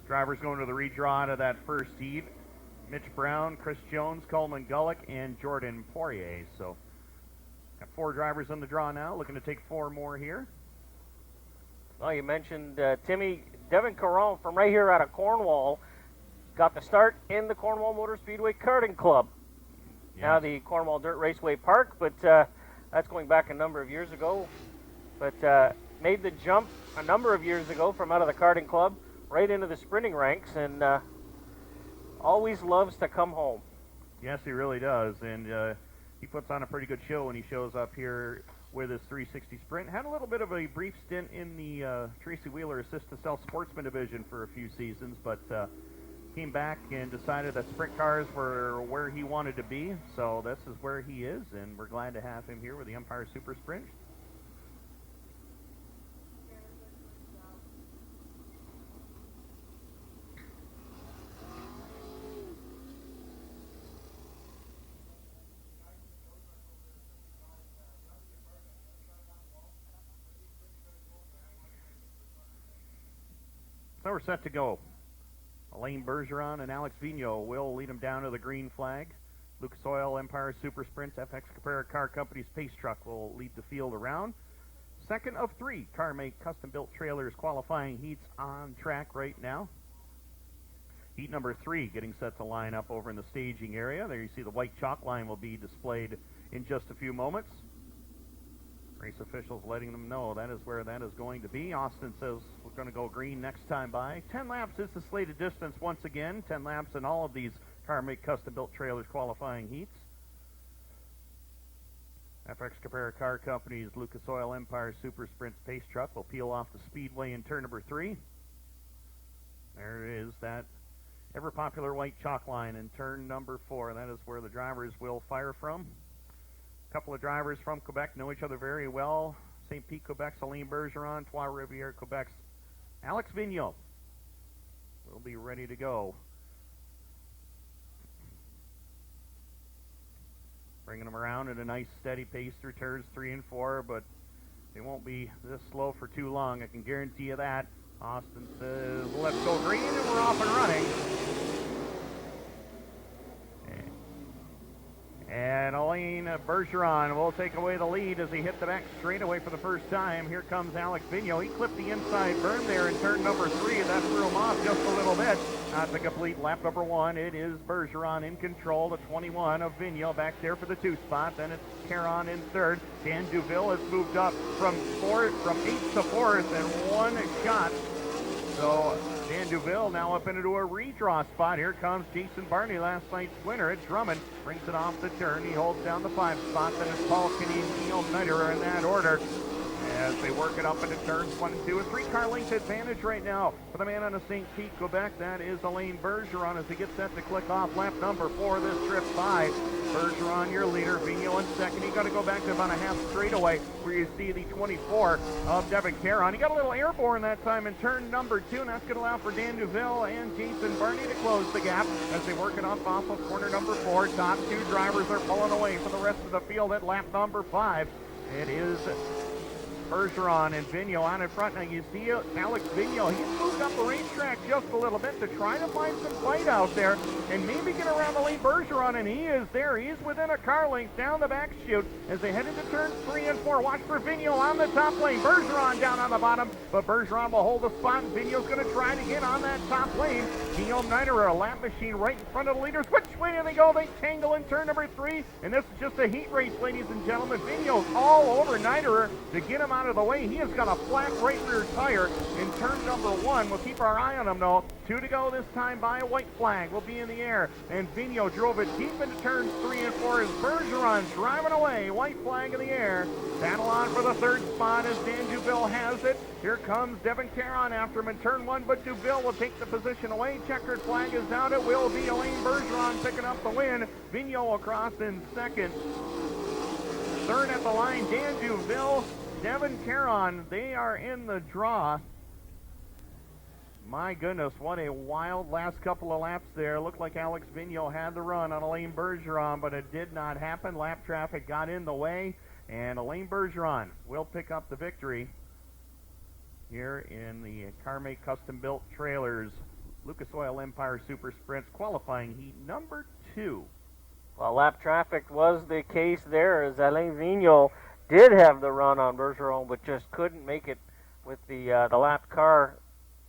Drivers going to the redraw out of that first heat. Mitch Brown, Chris Jones, Coleman Gullick, and Jordan Poirier. So, got 4 drivers on the draw now, looking to take 4 more here. Well, you mentioned Timmy, Devin Caron from right here out of Cornwall got the start in the Cornwall Motor Speedway Karting Club. Yes. Now the Cornwall Dirt Raceway Park, but that's going back a number of years ago. But made the jump a number of years ago from out of the karting club right into the sprinting ranks, and always loves to come home. Yes, he really does, and he puts on a pretty good show when he shows up here with his 360 Sprint. Had a little bit of a brief stint in the Tracy Wheeler Assist to Sell Sportsman division for a few seasons, but came back and decided that sprint cars were where he wanted to be, so this is where he is, and we're glad to have him here with the Empire Super Sprint. So we're set to go. Alain Bergeron and Alex Vigneault will lead them down to the green flag. Lucas Oil Empire Super Sprint FX Caprera Car Company's pace truck will lead the field around. Second of 3 car-made custom-built trailers qualifying heats on track right now. Heat number 3 getting set to line up over in the staging area. There you see the white chalk line will be displayed in just a few moments. Race officials letting them know that is where that is going to be. Austin says we're going to go green next time by. 10 laps is the slated distance once again. 10 laps in all of these car-made custom-built trailers qualifying heats. FX Caprera Car Company's Lucas Oil Empire Super Sprint pace truck will peel off the speedway in turn number 3. There is that ever-popular white chalk line in turn number 4. That is where the drivers will fire from. A couple of drivers from Quebec know each other very well. St. Pete, Quebec's Alain Bergeron, Trois-Rivières, Quebec's Alex Vigneault will be ready to go. Bringing them around at a nice steady pace through turns 3 and 4, but they won't be this slow for too long, I can guarantee you that. Austin says, let's go green, and we're off and running. And Alain Bergeron will take away the lead as he hit the back straightaway for the first time. Here comes Alex Vigneault. He clipped the inside berm there in turn number 3, and that threw him off just a little bit. Not to complete lap number 1. It is Bergeron in control, the 21 of Vigneault back there for the 2 spot. Then it's Caron in 3rd. Dan Duville has moved up from 8th to 4th and 1 shot. So Dan Duville now up into a redraw spot. Here comes Jason Barney, last night's winner at Drummond. Brings it off the turn. He holds down the 5 spot. Then it's Paul Kinney and Guillaume Neiderer in that order as they work it up into turns 1 and 2. A 3-car length advantage right now for the man on the St. Pete, Quebec. That is Alain Bergeron as he gets set to click off lap number 4 this trip by. Bergeron, your leader. Vigneault in second. You got to go back to about a half straightaway where you see the 24 of Devin Caron. He got a little airborne that time in turn number 2, and that's going to allow for Dan Duville and Jason Barney to close the gap as they work it off of corner number 4. Top 2 drivers are pulling away for the rest of the field at lap number 5. It is Bergeron and Vigneault on in front. Now you see Alex Vigneault. He's moved up the racetrack just a little bit to try to find some fight out there and maybe get around Alain Bergeron, and he is there. He's within a car length down the back chute as they head into turns 3 and 4. Watch for Vigneault on the top lane. Bergeron down on the bottom, but Bergeron will hold the spot, and Vigneault's going to try to get on that top lane. Guillaume Neiderer, a lap machine right in front of the leaders. Which way do they go? They tangle in turn number 3, and this is just a heat race, ladies and gentlemen. Vigneault's all over Neiderer to get him out of the way. He has got a flat right rear tire in turn number 1. We'll keep our eye on him, though. 2 to go this time by. A white flag will be in the air, and Vigneault drove it deep into turns 3 and 4 as Bergeron driving away. White flag in the air. Battle on for the 3rd spot as Dan Duville has it. Here comes Devin Caron after him in turn 1, but Duville will take the position away. Checkered flag is out. It will be Alain Bergeron picking up the win. Vigneault will cross in 2nd. 3rd at the line, Dan Duville, Devin Caron. They are in the draw. My goodness, what a wild last couple of laps there. Looked like Alex Vigneault had the run on Alain Bergeron, but it did not happen. Lap traffic got in the way, and Alain Bergeron will pick up the victory here in the Car-Mate Custom-Built Trailers Lucas Oil Empire Super Sprints qualifying heat number 2. Well, lap traffic was the case there as Alain Vigneault did have the run on Bergeron, but just couldn't make it with the lapped car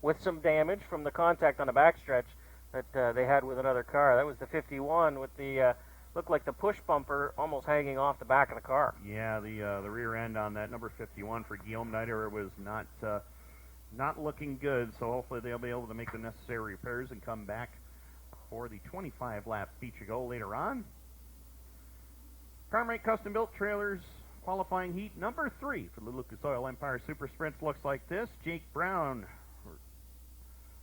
with some damage from the contact on the backstretch that they had with another car. That was the 51 with the looked like the push bumper almost hanging off the back of the car. Yeah, the rear end on that number 51 for Guillaume Neiderer was not looking good, so hopefully they'll be able to make the necessary repairs and come back for the 25-lap feature goal later on. Car-Mate Custom Built Trailers qualifying heat number 3 for the Lucas Oil Empire Super Sprints looks like this. Jake Brown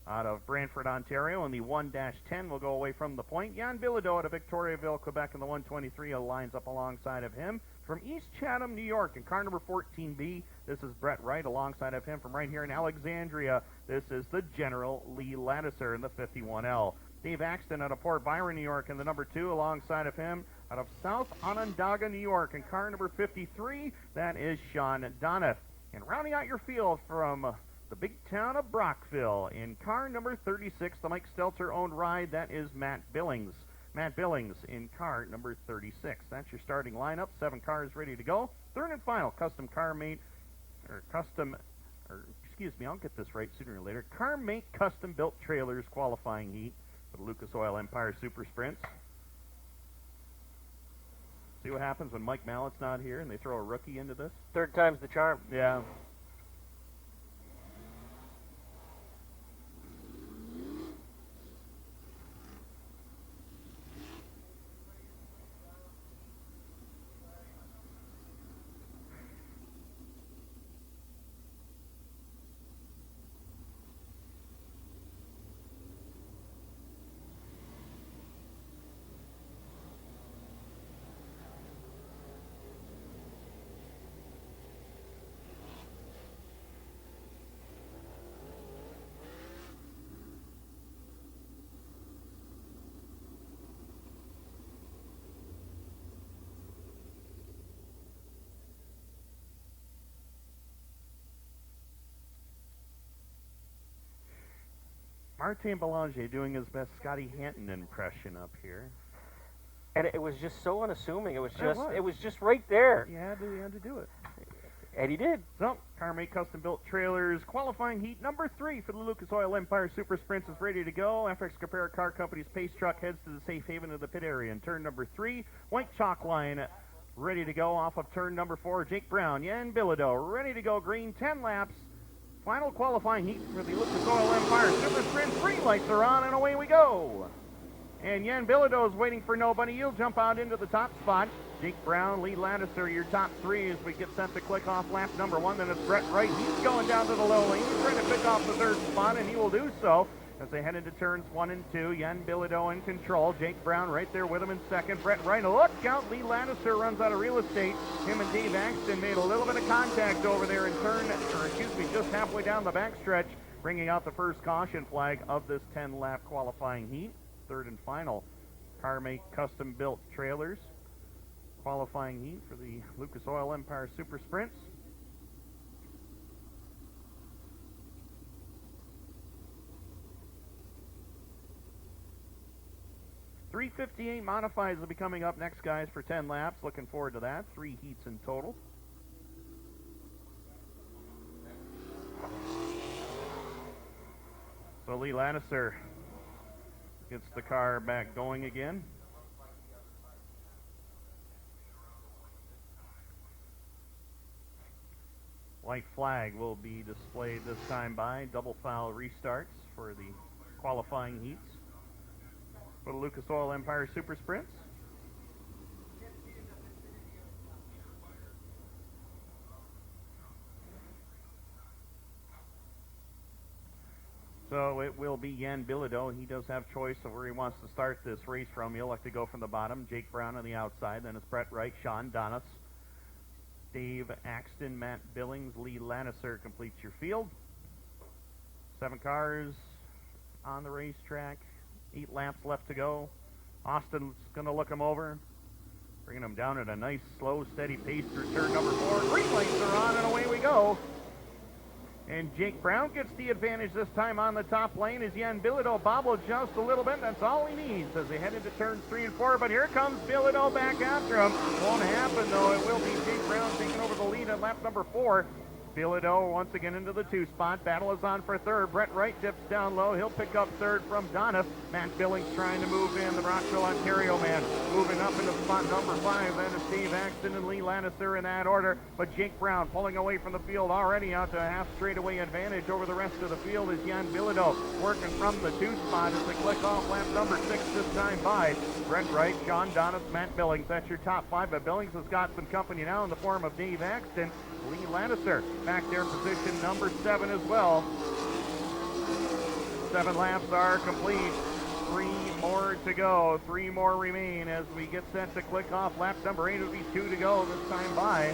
out of Brantford, Ontario, and the 1-10 will go away from the point. Jan Bilodeau out of Victoriaville, Quebec, and the 123 lines up alongside of him. From East Chatham, New York, in car number 14B, this is Brett Wright alongside of him. From right here in Alexandria, this is the General Lee Ladisser in the 51L. Dave Axton out of Port Byron, New York, in the number 2 alongside of him. Out of South Onondaga, New York, in car number 53, that is Sean Donath. And rounding out your field from the big town of Brockville. In car number 36, the Mike Stelter-owned ride, that is Matt Billings. Matt Billings in car number 36. That's your starting lineup. 7 cars ready to go. Third and final, I'll get this right sooner or later. Car-mate custom-built trailers qualifying heat for the Lucas Oil Empire Super Sprints. See what happens when Mike Mallett's not here and they throw a rookie into this? Third time's the charm. Yeah. Martin Belanger doing his best Scotty Hanton impression up here. And it was just so unassuming. It was It was. just right there. He had to do it. And he did. So, car-mate custom-built trailers, qualifying heat number 3 for the Lucas Oil Empire Super Sprints is ready to go. FX Compare Car Company's pace truck heads to the safe haven of the pit area in turn number 3. White chalk line ready to go off of turn number 4. Jake Brown, Jan Bilodeau ready to go green. 10 laps. Final qualifying heat for the Lucas Oil Empire Super Sprint. Green lights are on and away we go. And Jan Bilodeau is waiting for nobody. He'll jump out into the top spot. Jake Brown, Lee Lannister, your top 3 as we get set to click off lap number 1. Then it's Brett Wright. He's going down to the low lane. He's trying to pick off the 3rd spot, and he will do so as they head into turns 1 and 2. Jan Bilodeau in control. Jake Brown right there with him in 2nd. Brett Wright, look out. Lee Lannister runs out of real estate. Him and Dave Axton made a little bit of contact over there in just halfway down the backstretch, bringing out the first caution flag of this 10-lap qualifying heat. Third and final, car-mate custom-built trailers. Qualifying heat for the Lucas Oil Empire Super Sprints. .358 modifies will be coming up next, guys, for 10 laps. Looking forward to that. 3 heats in total. So Lee Lannister gets the car back going again. White flag will be displayed this time by double foul restarts for the qualifying heats for the Lucas Oil Empire Super Sprints. So it will be Jan Bilodeau. He does have choice of where he wants to start this race from. He'll like to go from the bottom. Jake Brown on the outside. Then it's Brett Wright, Sean Donis, Dave Axton, Matt Billings, Lee Lannister completes your field. 7 cars on the racetrack. 8 laps left to go. Austin's going to look him over, bringing him down at a nice, slow, steady pace through turn number 4. Green lights are on, and away we go. And Jake Brown gets the advantage this time on the top lane as Jan Bilodeau bobbled just a little bit. That's all he needs as they head into turns 3 and 4. But here comes Bilodeau back after him. Won't happen, though. It will be Jake Brown taking over the lead at lap number 4. Bilodeau once again into the 2 spot. Battle is on for 3rd. Brett Wright dips down low. He'll pick up 3rd from Donis. Matt Billings trying to move in. The Brockville, Ontario man moving up into spot number 5. Then it's Dave Axton and Lee Lannister in that order. But Jake Brown pulling away from the field already out to a half straightaway advantage over the rest of the field is Jan Bilodeau working from the 2 spot as they click off lap number 6 this time by Brett Wright, Sean Donis, Matt Billings. That's your top 5. But Billings has got some company now in the form of Dave Axton. Lee Lannister back there, position number 7 as well. 7 laps are complete. 3 more to go. 3 more remain as we get set to click off lap number 8. It'll be 2 to go this time by.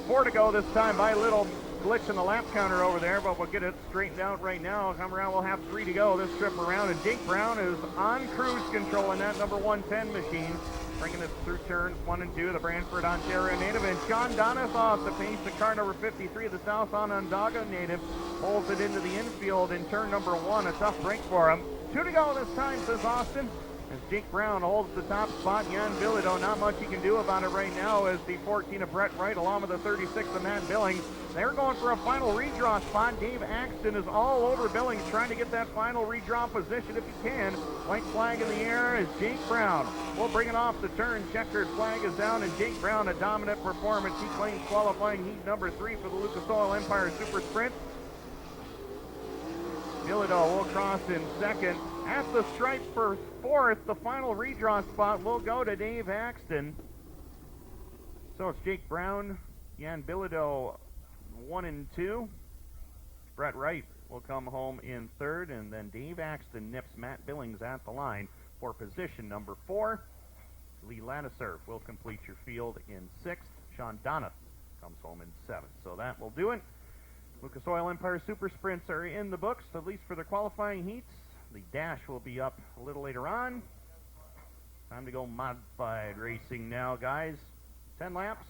4 to go this time by. Little glitch in the lap counter over there, but we'll get it straightened out right now. Come around, we'll have 3 to go this trip around, and Jake Brown is on cruise control in that number 110 machine. bringing it through turns 1 and 2. The Brantford, Ontario native, and Sean Donis off the pace. The car number 53, the South Onondaga native, holds it into the infield in turn number 1. A tough break for him. 2 to go this time, says Austin. As Jake Brown holds the top spot, Jan Bilodeau, not much he can do about it right now as the 14 of Brett Wright along with the 36 of Matt Billings. They're going for a final redraw spot. Dave Axton is all over Billings trying to get that final redraw position if he can. White flag in the air as Jake Brown will bring it off the turn. Checkered flag is down and Jake Brown, a dominant performance. He claims qualifying heat number 3 for the Lucas Oil Empire Super Sprint. Bilodeau will cross in second. At the stripe for fourth, the final redraw spot will go to Dave Axton. So it's Jake Brown, Jan Bilodeau 1 and 2. Brett Wright will come home in third, and then Dave Axton nips Matt Billings at the line for position number 4. Lee Ladisser will complete your field in 6th. Sean Donoff comes home in 7th. So that will do it. Lucas Oil Empire Super Sprints are in the books, at least for the qualifying heats. The dash will be up a little later on. Time to go modified racing now, guys. 10 laps.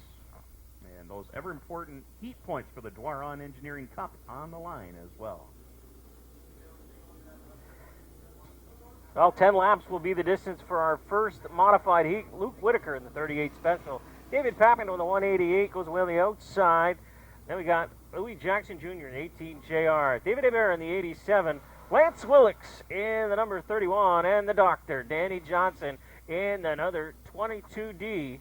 And those ever-important heat points for the Dwaron Engineering Cup on the line as well. Well, 10 laps will be the distance for our first modified heat. Luke Whitaker in the 38 special. David Pappington with the 188 goes away on the outside. Then we got Louis Jackson Jr. in 18 JR. David Hebert in the 87. Lance Willix in the number 31. And the doctor, Danny Johnson, in another 22D.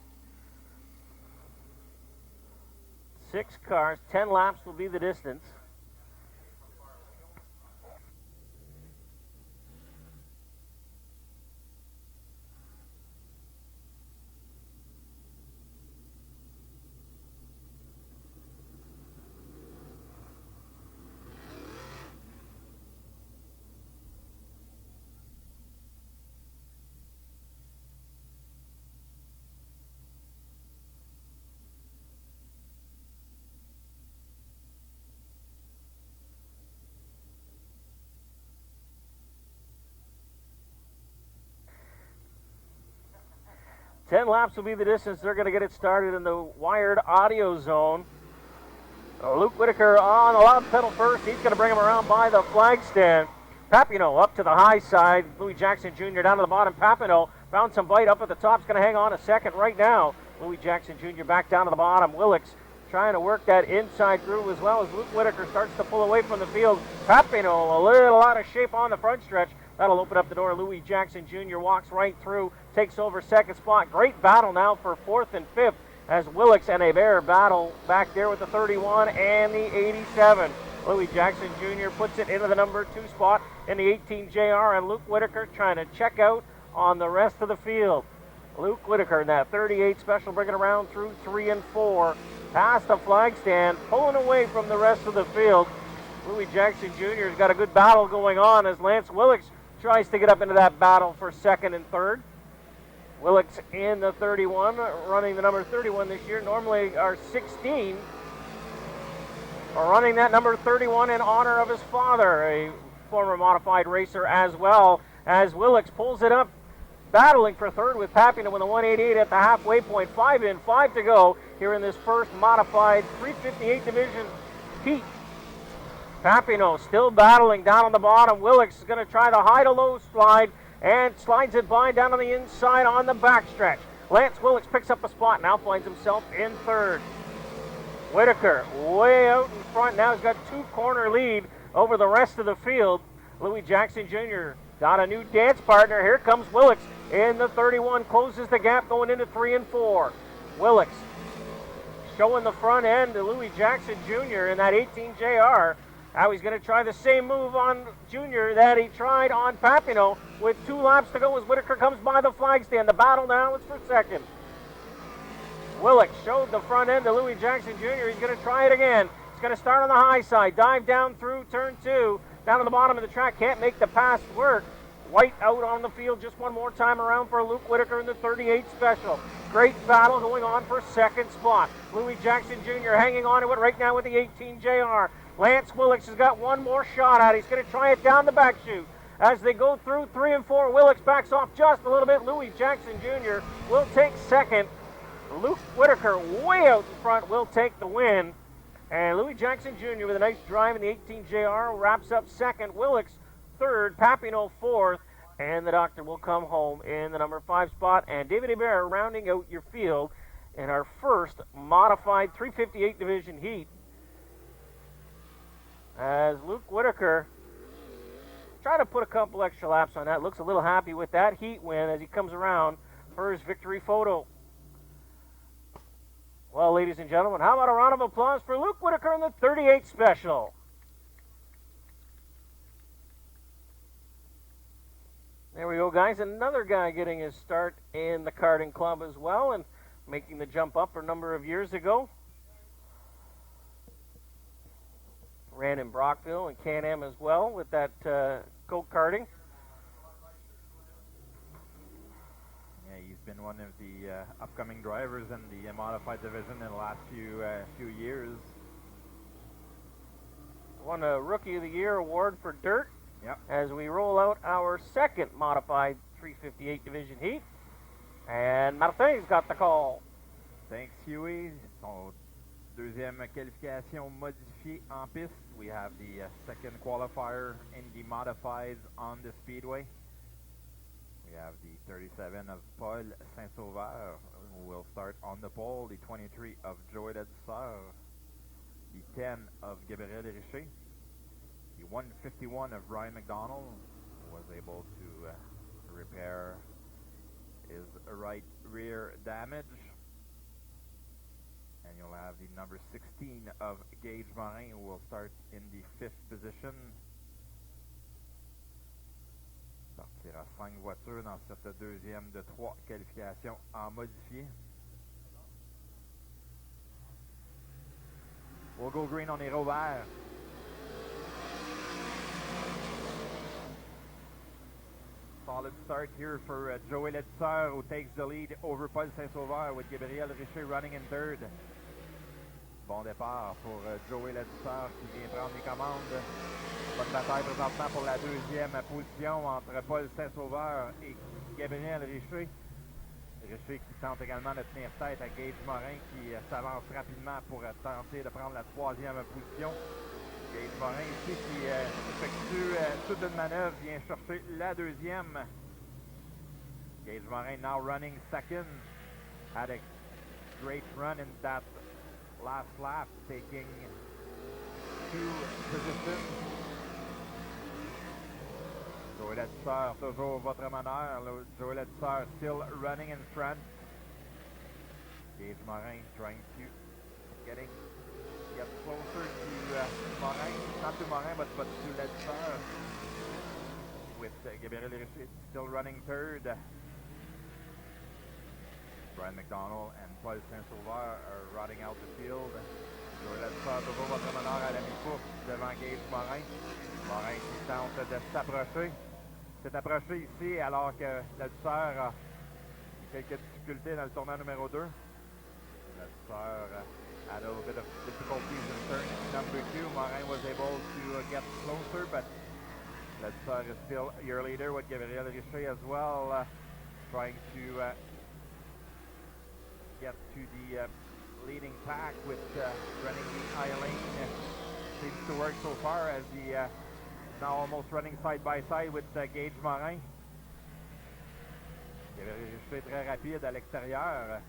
6 cars, 10 laps will be the distance. Ten laps will be the distance. They're going to get it started in the wired audio zone. Luke Whitaker on the loud pedal first. He's going to bring him around by the flag stand. Papineau up to the high side. Louis Jackson Jr. down to the bottom. Papineau found some bite up at the top. He's going to hang on a second right now. Louis Jackson Jr. back down to the bottom. Willix trying to work that inside groove as well as Luke Whitaker starts to pull away from the field. Papineau a little out of shape on the front stretch. That'll open up the door. Louis Jackson Jr. walks right through, takes over second spot. Great battle now for 4th and 5th as Willix and Hebert battle back there with the 31 and the 87. Louis Jackson Jr. puts it into the number 2 spot in the 18 JR, and Luke Whitaker trying to check out on the rest of the field. Luke Whitaker in that 38 special bringing around through 3 and 4. Past the flag stand, pulling away from the rest of the field. Louis Jackson Jr. has got a good battle going on as Lance Willix tries to get up into that battle for 2nd and 3rd. Willix in the 31, running the number 31 this year. Normally our 16, running that number 31 in honor of his father, a former modified racer as well, as Willix pulls it up, battling for 3rd with Papineau with the 188 at the halfway point. 5 in, 5 to go here in this first modified 358 division heat. Papineau still battling down on the bottom. Willix is going to try the high to low slide and slides it by down on the inside on the backstretch. Lance Willix picks up a spot, now finds himself in 3rd. Whitaker way out in front now. He's got 2-corner lead over the rest of the field. Louis Jackson Jr. got a new dance partner. Here comes Willix in the 31, closes the gap going into 3 and 4. Willix showing the front end to Louis Jackson Jr. in that 18 JR. Now he's going to try the same move on Junior that he tried on Papineau with 2 laps to go as Whitaker comes by the flag stand. The battle now is for 2nd. Willix showed the front end to Louis Jackson Jr. He's going to try it again. He's going to start on the high side, dive down through turn 2, down to the bottom of the track. Can't make the pass work. White out on the field just one more time around for Luke Whitaker in the 38 special. Great battle going on for 2nd spot. Louis Jackson Jr. hanging on to it right now with the 18 JR. Lance Willix has got one more shot at it. He's going to try it down the back chute. As they go through 3 and 4, Willix backs off just a little bit. Louis Jackson Jr. will take second. Luke Whitaker way out in front will take the win. And Louis Jackson Jr. with a nice drive in the 18JR wraps up second. Willix third, Papino fourth, and the Doctor will come home in the number 5 spot. And David Hebert rounding out your field in our first modified 358 division heat. As Luke Whitaker trying to put a couple extra laps on that. Looks a little happy with that heat win as he comes around for his victory photo. Well, ladies and gentlemen, how about a round of applause for Luke Whitaker in the 38 Special? There we go, guys. Another guy getting his start in the karting club as well and making the jump up a number of years ago. Ran in Brockville and Can-Am as well with that go-karting. Yeah, he's been one of the upcoming drivers in the modified division in the last few years. Won a Rookie of the Year award for Dirt. Yep. As we roll out our second modified 358 division heat. And Martin's got the call. Thanks, Huey. Son deuxième qualification modifiée en piste. We have the second qualifier in the modifieds on the speedway. We have the 37 of Paul Saint-Sauveur, who will start on the pole. The 23 of Joey Ledesseur. The 10 of Gabriel Richer. The 151 of Brian Mcdonald, who was able to repair his right rear damage. And you'll have the number 16 of Gage Morin, who will start in the 5th position. Sortira 5 voitures dans cette deuxième de 3 qualifications en modifié. We'll go green, on est vert. Solid start here for Joey Ledesseur, who takes the lead over Paul Saint-Sauveur with Gabriel Richer running in third. Bon départ pour Joey Ledesseur qui vient prendre les commandes. Bonne bataille présentement pour la deuxième position entre Paul Saint-Sauveur et Gabriel Richer. Richer qui tente également de tenir tête à Gage Morin qui s'avance rapidement pour tenter de prendre la troisième position. Gage Morin ici qui effectue toute une manœuvre, vient chercher la deuxième. Gage Morin now running second. Had a great run in that last lap, taking 2 positions. Joey Ledesseur, toujours votre meneur. Joey Ledesseur still running in front. Gage Morin trying to get closer to Morin, not to Morin, but to Ledesseur. With Gabriel Richer still running third. Brian Mcdonald and Paul Saint-Sauveur are riding out the field. Joey Ledesseur, toujours votre meneur à la mi-course devant Gage Morin. Morin qui tente de s'approcher. S'est approché ici alors que Ledesseur a quelques difficultés dans le tournant numéro 2. Ledesseur had a little bit of difficulties in turn number 2. Morin was able to get closer, but Ledesseur is still your leader with Gabriel Richer as well, trying to get to the leading pack with running the I lane. Seems to work so far as he now almost running side by side with Gage Morin. Gabriel Richer très rapide à l'extérieur.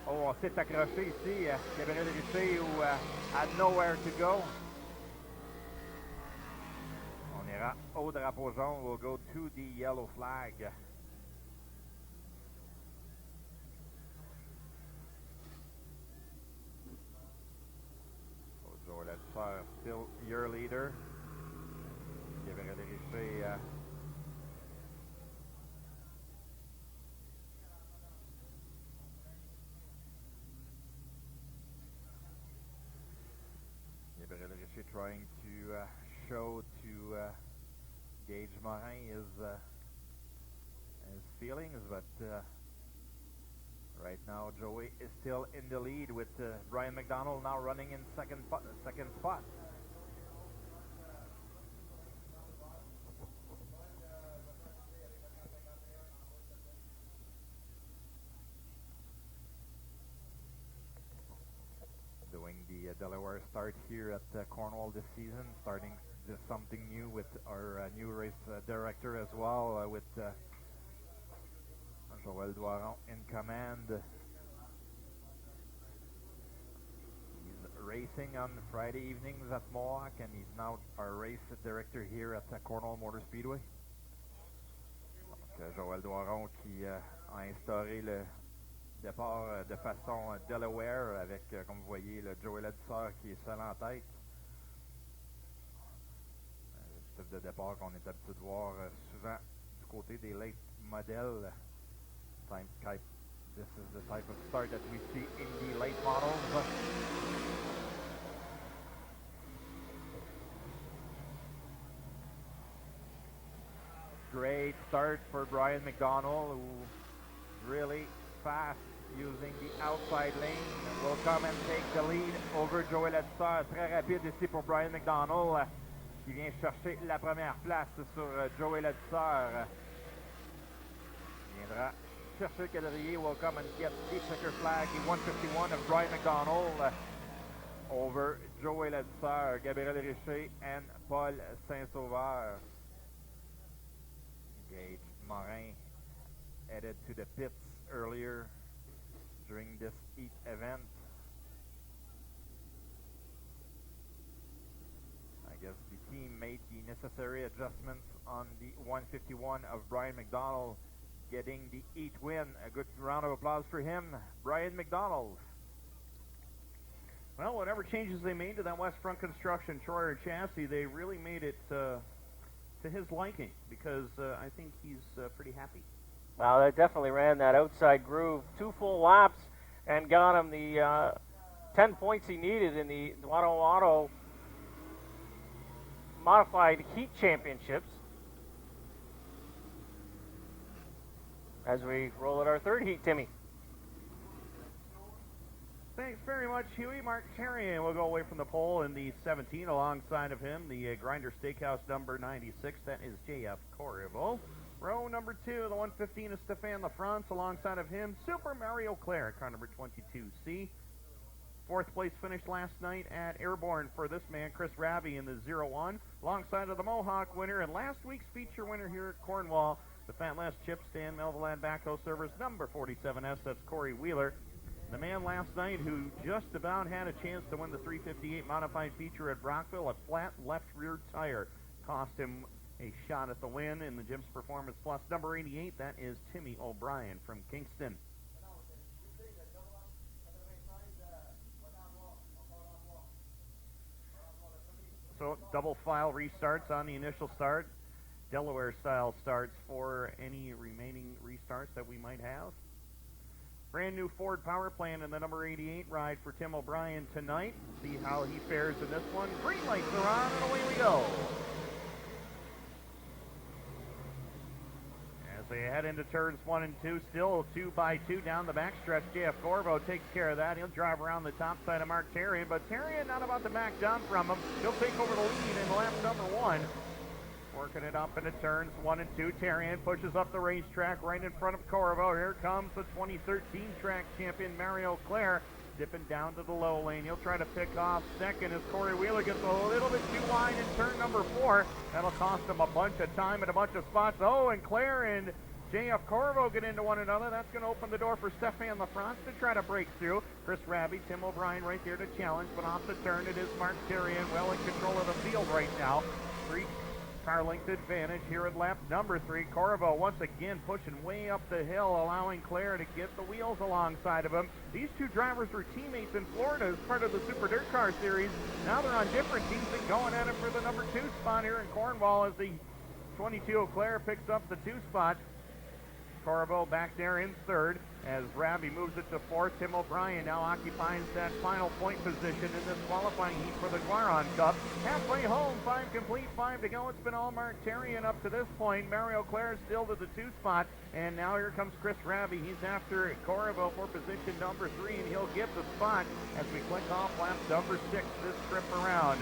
Oh, on s'est accroché ici. Gabriel Richer who had nowhere to go. On ira au drapeau jaune. We'll go to the yellow flag. So Joey Ledesseur still your leader. Gabriel Richer trying to show to Gage Morin his feelings, but right now Joey is still in the lead with Brian Mcdonald now running in second spot. Delaware start here at Cornwall this season, starting just something new with our new race director as well, with Joël Doiron in command. He's racing on Friday evenings at Mohawk, and he's now our race director here at Cornwall Motor Speedway. Donc, Joël Doiron qui a instauré le départ de façon Delaware avec, comme vous voyez, le Joël Edser qui est seul en tête. Le type de départ qu'on est habitué de voir souvent du côté des late modèles. This is the type of start that we see in the late models. Great start for Brian Mcdonald, who really fast using the outside lane. Will come and take the lead over Joël Edser. Très rapide ici pour Brian Mcdonald, qui vient chercher la première place sur Joël Edser. Viendra chercher le quadrillé. Will come and get the checker flag. The 151 of Brian Mcdonald over Joël Edser, Gabriel Richer, and Paul Saint-Sauveur. Gage Morin headed to the pits earlier during this heat event. I guess the team made the necessary adjustments on the 151 of Brian Mcdonald, getting the heat win. A good round of applause for him, Brian Mcdonald. Well, whatever changes they made to that West Front Construction Troyer chassis, they really made it to his liking, because I think he's pretty happy. Well, they definitely ran that outside groove 2 full laps and got him the 10 points he needed in the Auto Modified Heat Championships. As we roll at our third heat, Timmy. Thanks very much, Huey. Mark Terrien will go away from the pole in the 17. Alongside of him, the Grinder Steakhouse number 96. That is J.F. Corriveau. Row number 2, the 115 is Stéphane Lafrance. Alongside of him, Super Mario Claire, car number 22C. 4th place finish last night at Airborne for this man, Chris Raby, in the 01. Alongside of the Mohawk winner and last week's feature winner here at Cornwall, the Fat Last Chip Stand Melville Backhoe Servers number 47S. That's Corey Wheeler. The man last night who just about had a chance to win the 358 modified feature at Brockville, a flat left rear tire cost him a shot at the win in the Jim's Performance Plus. Number 88, that is Timmy O'Brien from Kingston. So double file restarts on the initial start. Delaware style starts for any remaining restarts that we might have. Brand new Ford power plant in the number 88 ride for Tim O'Brien tonight. See how he fares in this one. Green lights are on, and away we go. As they head into turns 1 and 2, still 2 by 2 down the backstretch. J.F. Corriveau takes care of that. He'll drive around the top side of Mark Terrien, but Terrien not about to back down from him. He'll take over the lead in lap number 1. Working it up into turns 1 and 2. Terrien pushes up the racetrack right in front of Corriveau. Here comes the 2013 track champion Mario Claire, dipping down to the low lane. He'll try to pick off second as Corey Wheeler gets a little bit too wide in turn number 4. That'll cost him a bunch of time and a bunch of spots. Oh, and Claire and J.F. Corriveau get into one another. That's going to open the door for Stéphane Lafrance to try to break through. Chris Raby, Tim O'Brien right there to challenge, but off the turn it is Mark Terrien, well in control of the field right now. 3 car length advantage here at lap number 3. Corriveau once again pushing way up the hill, allowing Claire to get the wheels alongside of him. These two drivers were teammates in Florida as part of the Super Dirt Car Series. Now they're on different teams and going at it for the number 2 spot here in Cornwall as the 22 Claire picks up the 2 spot. Corriveau back there in 3rd as Raby moves it to 4th. Tim O'Brien now occupies that final point position in this qualifying heat for the Guaron Cup. Halfway home, 5 complete, 5 to go. It's been all Mark Terrien up to this point. Mario Claire still to the 2 spot, and now here comes Chris Raby. He's after Corriveau for position number 3, and he'll get the spot as we click off lap number 6 this trip around.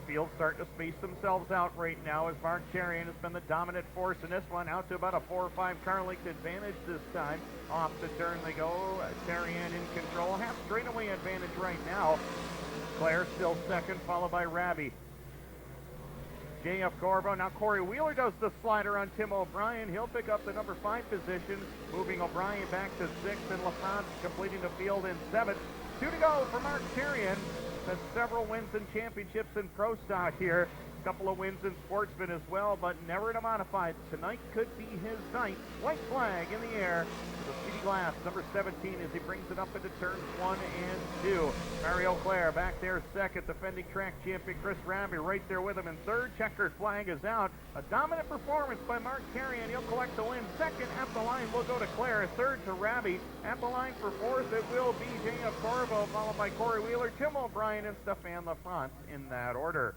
field starting to space themselves out right now as Mark Charian has been the dominant force in this one, out to about a 4 or 5 car length advantage this time. Off the turn they go. Charian in control. Half straightaway advantage right now. Claire still second, followed by Rabi. J.F. Corvo. Now Corey Wheeler does the slider on Tim O'Brien. He'll pick up the number 5 position, moving O'Brien back to 6th, and LaFrance completing the field in 7th. 2 to go for Mark Charian. Has several wins in championships in Pro Stock here. A couple of wins in Sportsman as well, but never in a modified. Tonight could be his night. White flag in the air. The Speedy Glass, number 17, as he brings it up into turns 1 and 2. Mario Claire back there second. Defending track champion Chris Rabi right there with him in third. Checkered flag is out. A dominant performance by Mark Charian. He'll collect the win. Second at the line will go to Claire. Third to Rabi. At the line for fourth it will be J.F. Corvo, followed by Corey Wheeler, Tim O'Brien, and Stefan LaFrance in that order.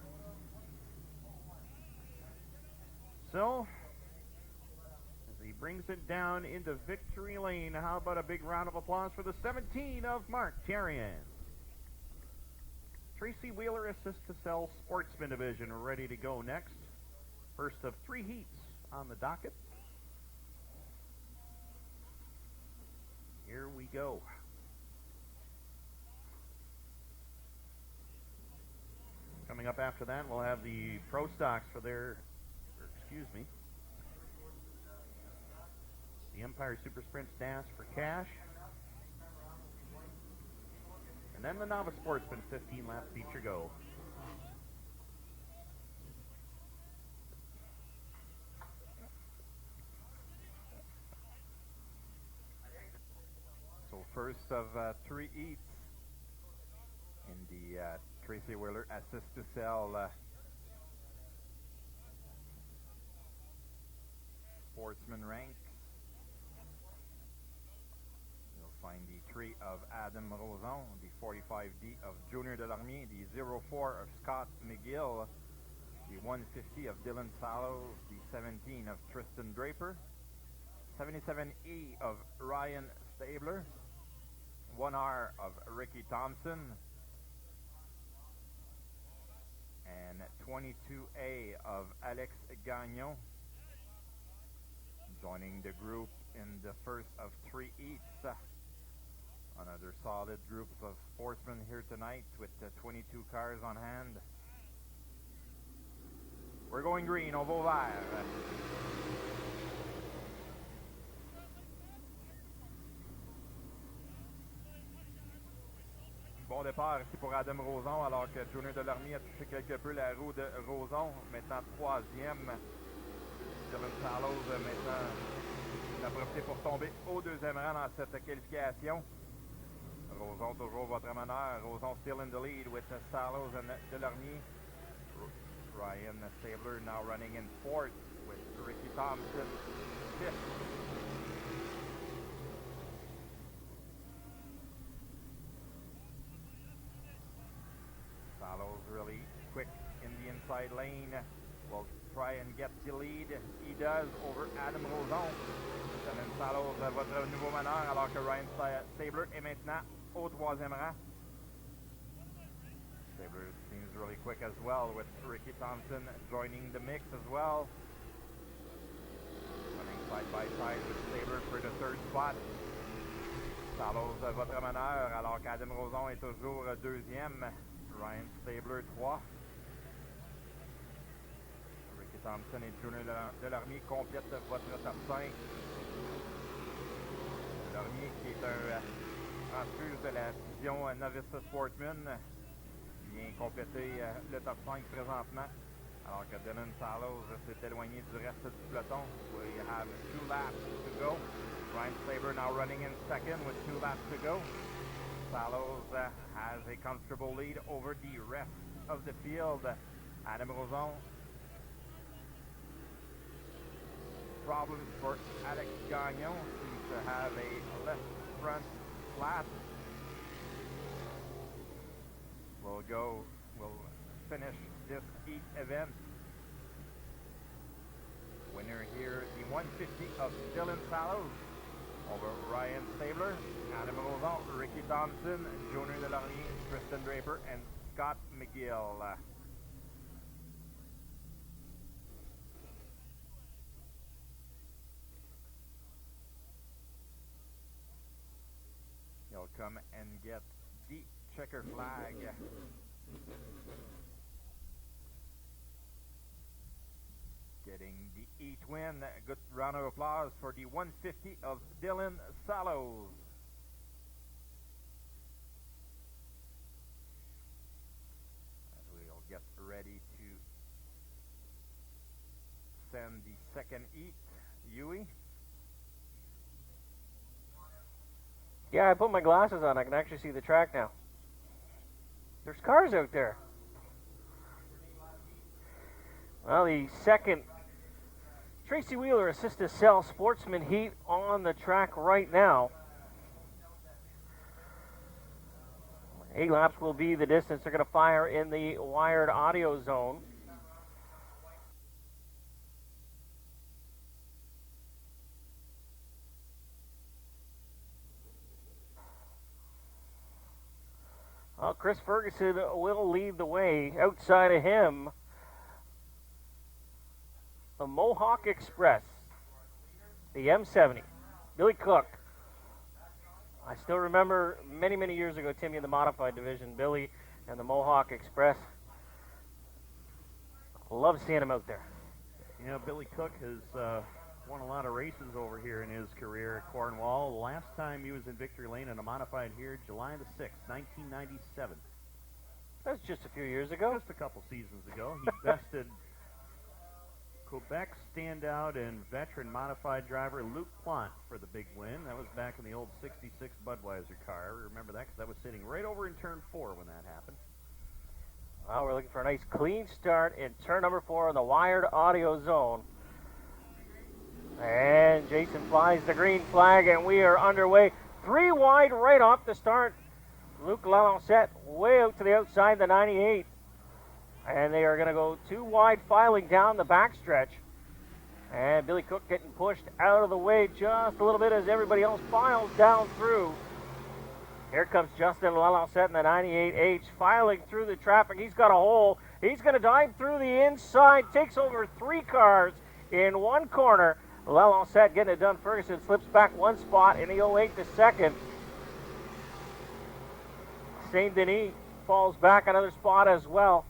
So, as he brings it down into victory lane, how about a big round of applause for the 17 of Mark Charian. Tracy Wheeler Assist to Sell Sportsman Division ready to go next. First of 3 heats on the docket. Here we go. Coming up after that, we'll have the Pro Stocks for their, the Empire Super Sprint Dash for cash. And then the Novice Sportsman 15-lap feature go. So first of 3 eats in the Tracy Wheeler Assist to Sell Sportsman ranks. You'll find the 3 of Adam Roson, the 45D of Junior Delarmier, the 04 of Scott McGill, the 150 of Dylan Sallows, the 17 of Tristan Draper, 77E of Ryan Stabler, 1R of Ricky Thompson, and 22A of Alex Gagnon. Joining the group in the first of 3 eats. Another solid group of sportsmen here tonight with 22 cars on hand. We're going green, oval vert. Bon départ ici pour Adam Roson, alors que Junior Delarmier a touché quelque peu la roue de Roson. Maintenant 3e. Dylan Sallows maintenant a profité pour tomber au 2e rang dans cette qualification. Roson toujours votre meneur. Roson still in the lead with Sallows and Delarmier. Ryan Stabler now running in 4th with Ricky Thompson 5th. Sallows really quick in the inside lane. Will try and get the lead. He does over Adam Roson. Dylan Sallows, votre nouveau meneur, alors que Ryan Stabler est maintenant au 3e rang. Stabler seems really quick as well, with Ricky Thompson joining the mix as well. Running side by side with Stabler for the 3rd spot. Sallows, votre meneur, alors qu'Adam Roson est toujours 2e. Ryan Stabler 3. Thompson et Junior Delarmier complètent votre top 5. Delarmier qui est un transfuse de la division Novice Sportsman vient compléter le top 5 présentement, alors que Dylan Sallows s'est éloigné du reste du peloton. We have 2 laps to go. Ryan Stabler now running in 2nd with 2 laps to go. Sallows has a comfortable lead over the rest of the field. Adam Roson. Problems for Alex Gagnon. Seems to have a left front flat. We'll finish this heat event. Winner here, the 150 of Dylan Sallows over Ryan Stabler, Adam Roson, Ricky Thompson, Junior Delarmier, Tristan Draper, and Scott McGill. They'll come and get the checker flag. Getting the 8th win. A good round of applause for the 150 of Dylan Salos. And we'll get ready to send the second heat. Huey? Yeah, I put my glasses on. I can actually see the track now. There's cars out there. Well, the second Tracy Wheeler assisted Cell Sportsman heat on the track right now. 8 laps will be the distance. They're going to fire in the wired audio zone. Well, Chris Ferguson will lead the way. Outside of him, the Mohawk Express, the M70, Billy Cook. I still remember many, many years ago, Timmy, in the modified division, Billy and the Mohawk Express. Love seeing him out there. You know, Billy Cook has won a lot of races over here in his career at Cornwall. The last time he was in Victory Lane in a modified here, July the 6th, 1997. That was just a few years ago. Just a couple seasons ago. He bested Quebec standout and veteran modified driver Luc Plante for the big win. That was back in the old 66 Budweiser car. I remember that because I was sitting right over in turn 4 when that happened. Well, we're looking for a nice clean start in turn number 4 in the wired audio zone. And Jason flies the green flag, and we are underway. 3 wide right off the start. Luc Lalancette way out to the outside, the 98. And they are going to go 2 wide, filing down the backstretch. And Billy Cook getting pushed out of the way just a little bit as everybody else files down through. Here comes Justin Lalancette in the 98H, filing through the traffic. He's got a hole. He's going to dive through the inside, takes over 3 cars in one corner. Lalancette getting it done. Ferguson slips back 1 spot in the 08 to second. Saint Denis falls back another spot as well.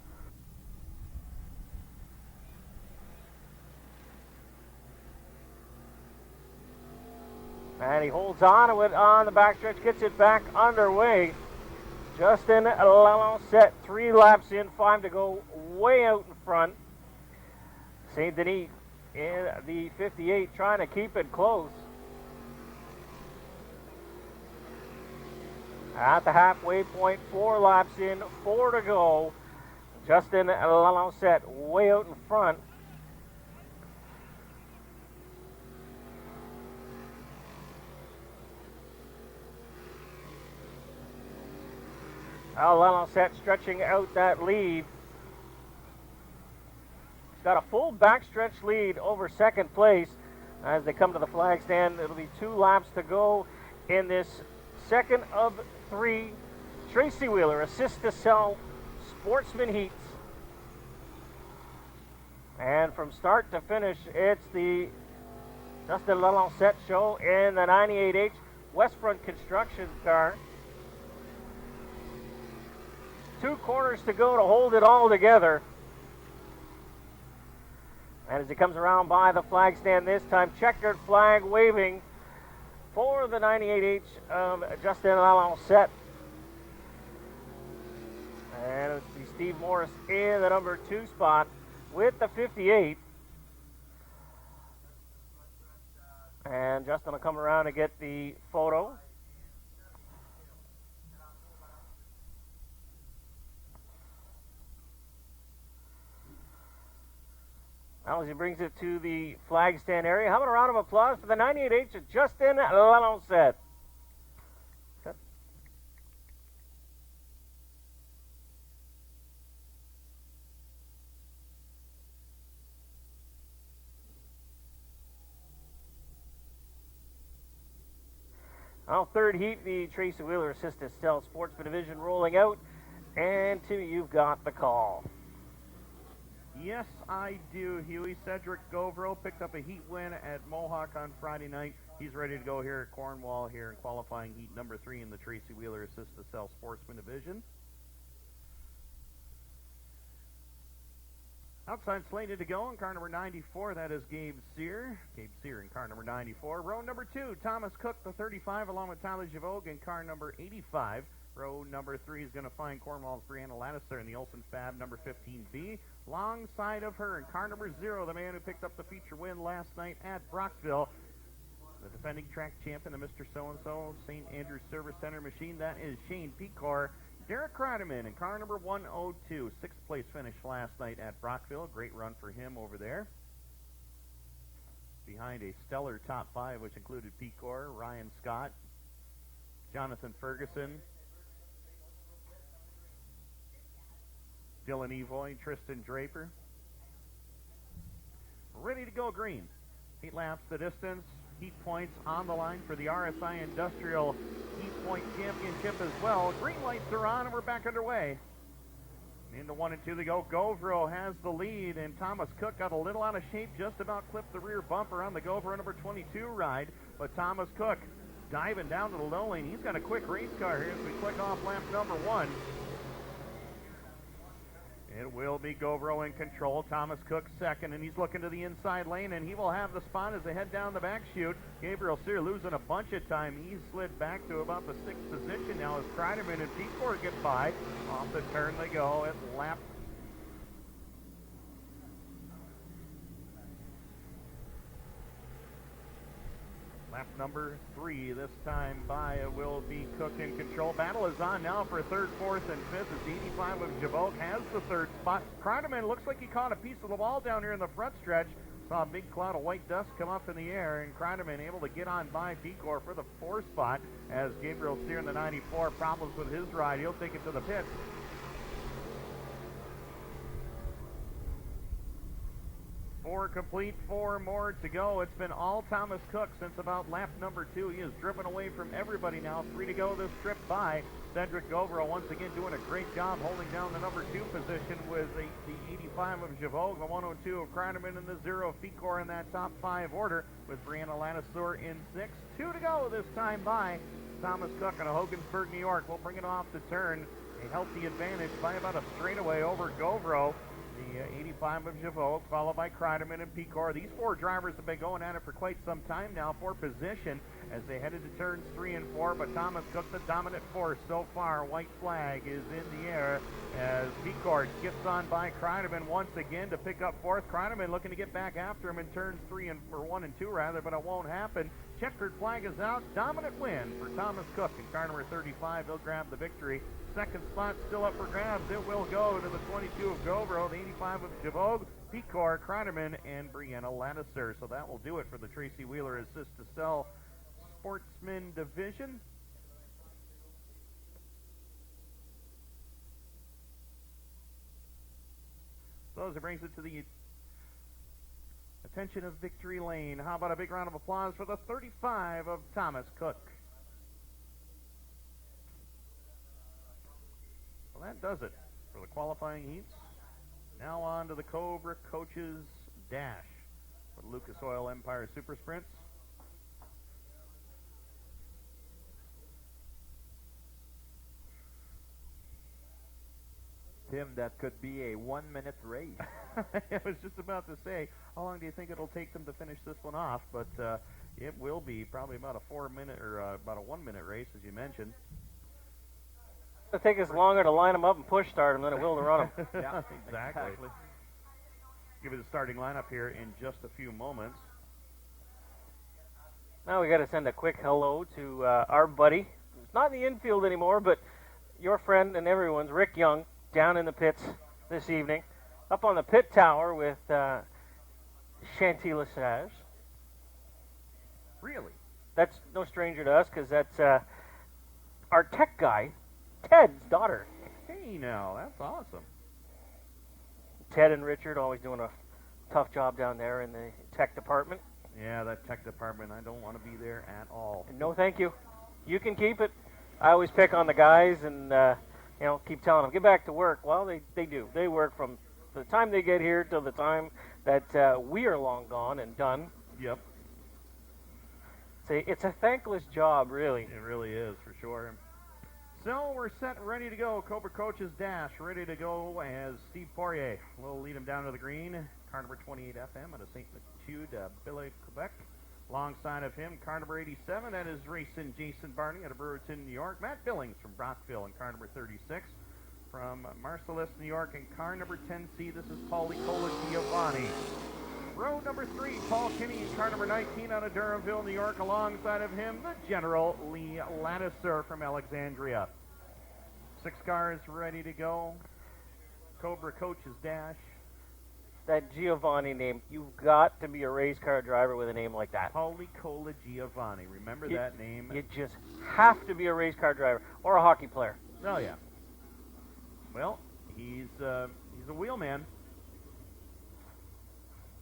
And he holds on to it on the backstretch, gets it back underway. Justin Lalancette, 3 laps in, 5 to go, way out in front. Saint Denis in the 58 trying to keep it close. At the halfway point, 4 laps in, 4 to go. Justin Lalancette way out in front. Lalancette stretching out that lead. He's got a full backstretch lead over second place as they come to the flag stand. It'll be 2 laps to go in this second of 3 Tracy Wheeler Assist to Cell Sportsman heats. And from start to finish, it's the Justin Lalancette show in the 98H West Front Construction car. 2 corners to go to hold it all together. And as he comes around by the flag stand this time, checkered flag waving for the 98H of Justin Lalancette. And it's the Steve Morris in the number 2 spot with the 58. And Justin will come around to get the photo. Now as he brings it to the flag stand area, how about a round of applause for the 98H of Justin Lalancette. Well, third heat, the Tracy Wheeler Assisted Cell Sportsman Division rolling out. And Timmy, you've got the call. Yes, I do, Huey. Cedric Govro picked up a heat win at Mohawk on Friday night. He's ready to go here at Cornwall here in qualifying heat number 3 in the Tracy Wheeler Assist to Sell Sportsman Division. Outside slated to go in car number 94, that is Gabe Sear. Gabe Sear in car number 94. Row number 2, Thomas Cook, the 35, along with Tyler Javogue in car number 85. Row number 3 is going to find Cornwall's Brianna Lattiser in the Olsen Fab number 15B. Long side of her in car number 0, the man who picked up the feature win last night at Brockville. The defending track champion, the Mr. So-and-so St. Andrews Service Center machine, that is Shane Pecor. Derek Kreideman in car number 102, 6th place finish last night at Brockville. Great run for him over there. Behind a stellar top 5, which included Pecor, Ryan Scott, Jonathan Ferguson, Dylan Evoy, Tristan Draper. Ready to go green. 8 laps the distance. Heat points on the line for the RSI Industrial Heat Point Championship as well. Green lights are on and we're back underway. Into 1 and 2 they go. Govro has the lead and Thomas Cook got a little out of shape, just about clipped the rear bumper on the Govro number 22 ride. But Thomas Cook diving down to the low lane. He's got a quick race car here as we click off lap number 1. It will be Govro in control. Thomas Cook second, and he's looking to the inside lane, and he will have the spot as they head down the back chute. Gabriel Sear losing a bunch of time. He slid back to about the 6th position now as Kreideman and Pecor get by. Off the turn they go at lap number 3. This time by it will be Cook in control. Battle is on now for 3rd, 4th, and 5th as the 85 of Javogue has the 3rd spot. Kreideman looks like he caught a piece of the ball down here in the front stretch. Saw a big cloud of white dust come up in the air, and Kreideman able to get on by Pecor for the 4th spot as Gabriel Sear in the 94 problems with his ride. He'll take it to the pits. 4 complete, 4 more to go. It's been all Thomas Cook since about lap number 2. He has driven away from everybody now. 3 to go this trip by. Cedric Govro once again doing a great job holding down the number 2 position with the 85 of Javogue, the 102 of Kreideman, and the 0 of Pecor in that top 5 order with Brianna Lattiser in 6th. 2 to go this time by Thomas Cook out of Hogansburg, New York. Will bring it off the turn. A healthy advantage by about a straightaway over Govro. The 85 of Javogue, followed by Kreideman and Pecor. These 4 drivers have been going at it for quite some time now for position as they headed to turns 3 and 4, but Thomas Cook the dominant force so far. White flag is in the air as Pecor gets on by Kreideman once again to pick up 4th. Kreideman looking to get back after him in turns 1 and 2 rather, but it won't happen. Checkered flag is out. Dominant win for Thomas Cook in car number 35. He'll grab the victory. 2nd spot still up for grabs. It will go to the 22 of Govro, the 85 of Javogue, Pecor, Kreideman, and Brianna Lattiser. So that will do it for the Tracy Wheeler Assist to Sell Sportsman Division. So as it brings it to the attention of Victory Lane, how about a big round of applause for the 35 of Thomas Cook? Well, that does it for the qualifying heats. Now on to the Cobra Coaches Dash for the Lucas Oil Empire Super Sprints. Tim, that could be a 1-minute race. I was just about to say, how long do you think it'll take them to finish this one off? But it will be probably about a 4-minute or about a 1-minute race, as you mentioned. It'll take us longer to line them up and push start them than it will to run them. Yeah, exactly. Give it a starting lineup here in just a few moments. Now we got to send a quick hello to our buddy, who's not in the infield anymore, but your friend and everyone's, Rick Young, down in the pits this evening, up on the pit tower with Chanty Lesage. Really? That's no stranger to us because that's our tech guy, Ted's daughter. Hey, now, that's awesome. Ted and Richard always doing a tough job down there in the tech department. Yeah, that tech department, I don't want to be there at all. No, thank you. You can keep it. I always pick on the guys and, keep telling them, get back to work. Well, they do. They work from the time they get here till the time that we are long gone and done. Yep. It's a thankless job, really. It really is, for sure. So we're set and ready to go. Cobra Coaches Dash ready to go as Steve Poirier will lead him down to the green. Car number 28 FM out of St. Matthieu, Billet, Quebec. Alongside of him, car number 87, that is racing Jason Barney out of Brewerton, New York. Matt Billings from Brockville in car number 36. From Marcellus, New York, in car number 10C, this is Paulie Cola Giovanni. Row number 3, Paul Kinney in car number 19 out of Durhamville, New York. Alongside of him, the General Lee Lattiser from Alexandria. 6 cars ready to go. Cobra Coaches Dash. That Giovanni name, you've got to be a race car driver with a name like that. Paulie Cola Giovanni. Remember that name? You just have to be a race car driver or a hockey player. Oh, yeah. Well, he's a wheelman.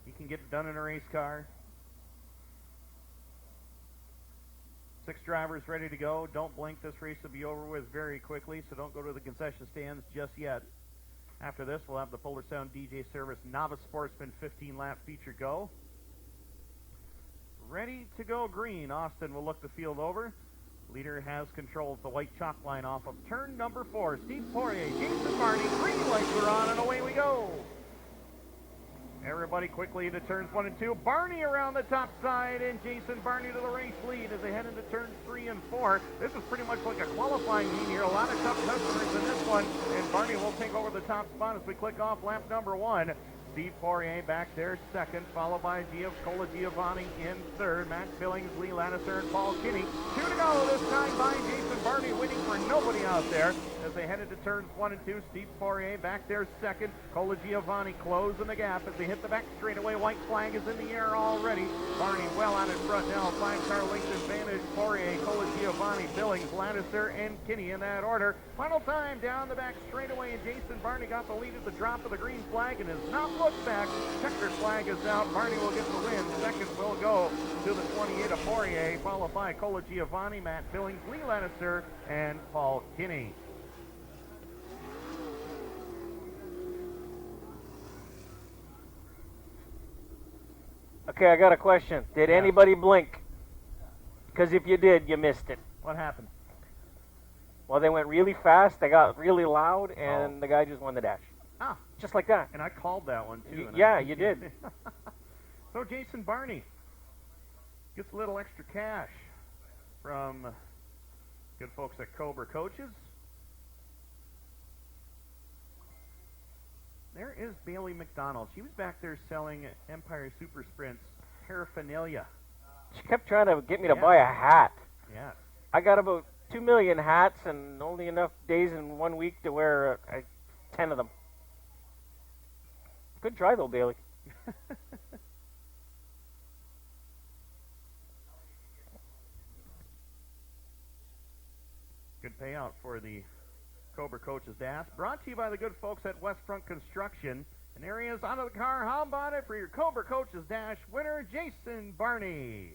He can get it done in a race car. 6 drivers ready to go. Don't blink. This race will be over with very quickly, so don't go to the concession stands just yet. After this, we'll have the Polar Sound DJ Service Novice Sportsman 15-lap feature go. Ready to go green. Austin will look the field over. Leader has control of the white chalk line off of turn number 4. Steve Poirier, Jason Barney, green lights are on, and away we go. Everybody quickly into turns 1 and 2. Barney around the top side, and Jason Barney to the race lead as they head into turns 3 and 4. This is pretty much like a qualifying meet here. A lot of tough customers in this one, and Barney will take over the top spot as we click off lap number 1. Steve Poirier back there second, followed by Cola Giovanni in third. Matt Billings, Lee Lattiser, and Paul Kinney. 2 to go this time by Jason Barney, waiting for nobody out there. As they head into turns 1 and 2, Steve Poirier back there second. Cola Giovanni closing the gap as they hit the back straightaway. White flag is in the air already. Barney well out in front now. 5-car length advantage. Poirier, Cola Giovanni, Billings, Lattiser, and Kinney in that order. Final time down the back straightaway, and Jason Barney got the lead at the drop of the green flag and has not looked back. Checkered flag is out. Barney will get the win. Second will go to the 28 of Poirier, followed by Cola Giovanni, Matt Billings, Lee Lattiser, and Paul Kinney. Okay, I got a question. Did anybody blink? Because if you did, you missed it. What happened? Well, they went really fast, they got really loud, and the guy just won the dash. Ah. Just like that. And I called that one, too. Yeah, you did. So Jason Barney gets a little extra cash from good folks at Cobra Coaches. There is Bailey Mcdonald. She was back there selling Empire Super Sprints paraphernalia. She kept trying to get me to buy a hat. Yeah. I got about 2 million hats and only enough days in 1 week to wear 10 of them. Good try, though, Bailey. Good payout for the Cobra Coaches Dash. Brought to you by the good folks at Westfront Construction. And there he is out of the car. How about it for your Cobra Coaches Dash winner, Jason Barney?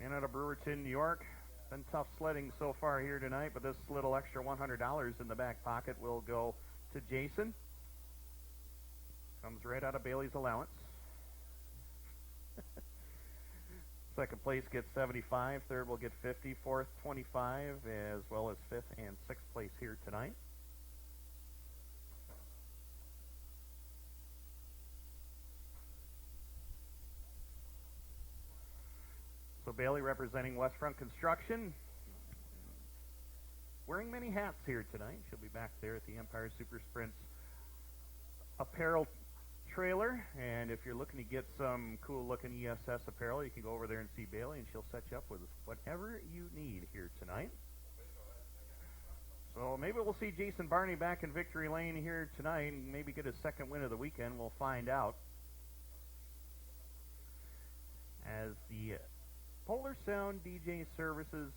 And out of Brewerton, New York. Been tough sledding so far here tonight, but this little extra $100 in the back pocket will go to Jason. Comes right out of Bailey's allowance. Second place gets 75, third will get 50, fourth 25, as well as fifth and sixth place here tonight. So Bailey representing Westfront Construction, wearing many hats here tonight. She'll be back there at the Empire Super Sprints apparel trailer, and if you're looking to get some cool looking ESS apparel, you can go over there and see Bailey, and she'll set you up with whatever you need here tonight. So maybe we'll see Jason Barney back in victory lane here tonight and maybe get his second win of the weekend. We'll find out. As the Polar Sound DJ Services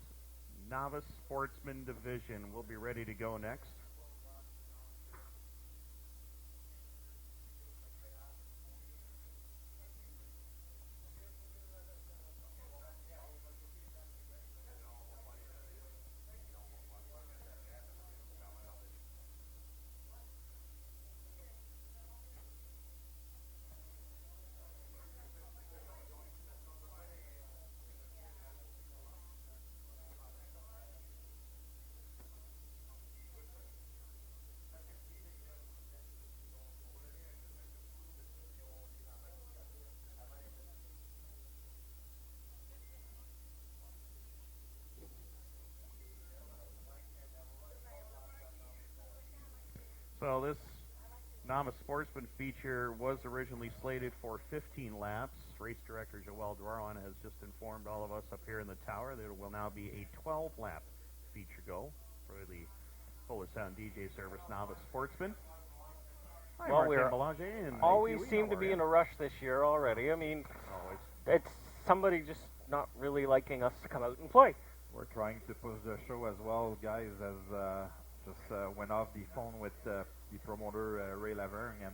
Novice Sportsman Division will be ready to go next. Novice Sportsman feature was originally slated for 15 laps. Race director Joel Dwaron has just informed all of us up here in the tower that it will now be a 12-lap feature go for the Fuller Sound DJ Service Novice Sportsman. Hi, Well, Martin we're Belanger and always Huey, seem how to are be ya? in a rush this year already. I mean, Always. it's somebody just not really liking us to come out and play. We're trying to push the show as well, guys, as just went off the phone with the promoter, Ray Laverne, and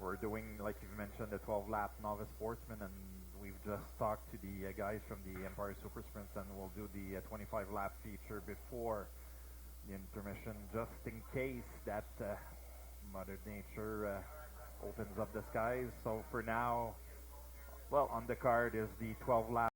we're doing, like you mentioned, the 12-lap Novice Sportsman, and we've just talked to the guys from the Empire Super Sprints, and we'll do the 25-lap feature before the intermission, just in case that Mother Nature opens up the skies. So for now, well, on the card is the 12-lap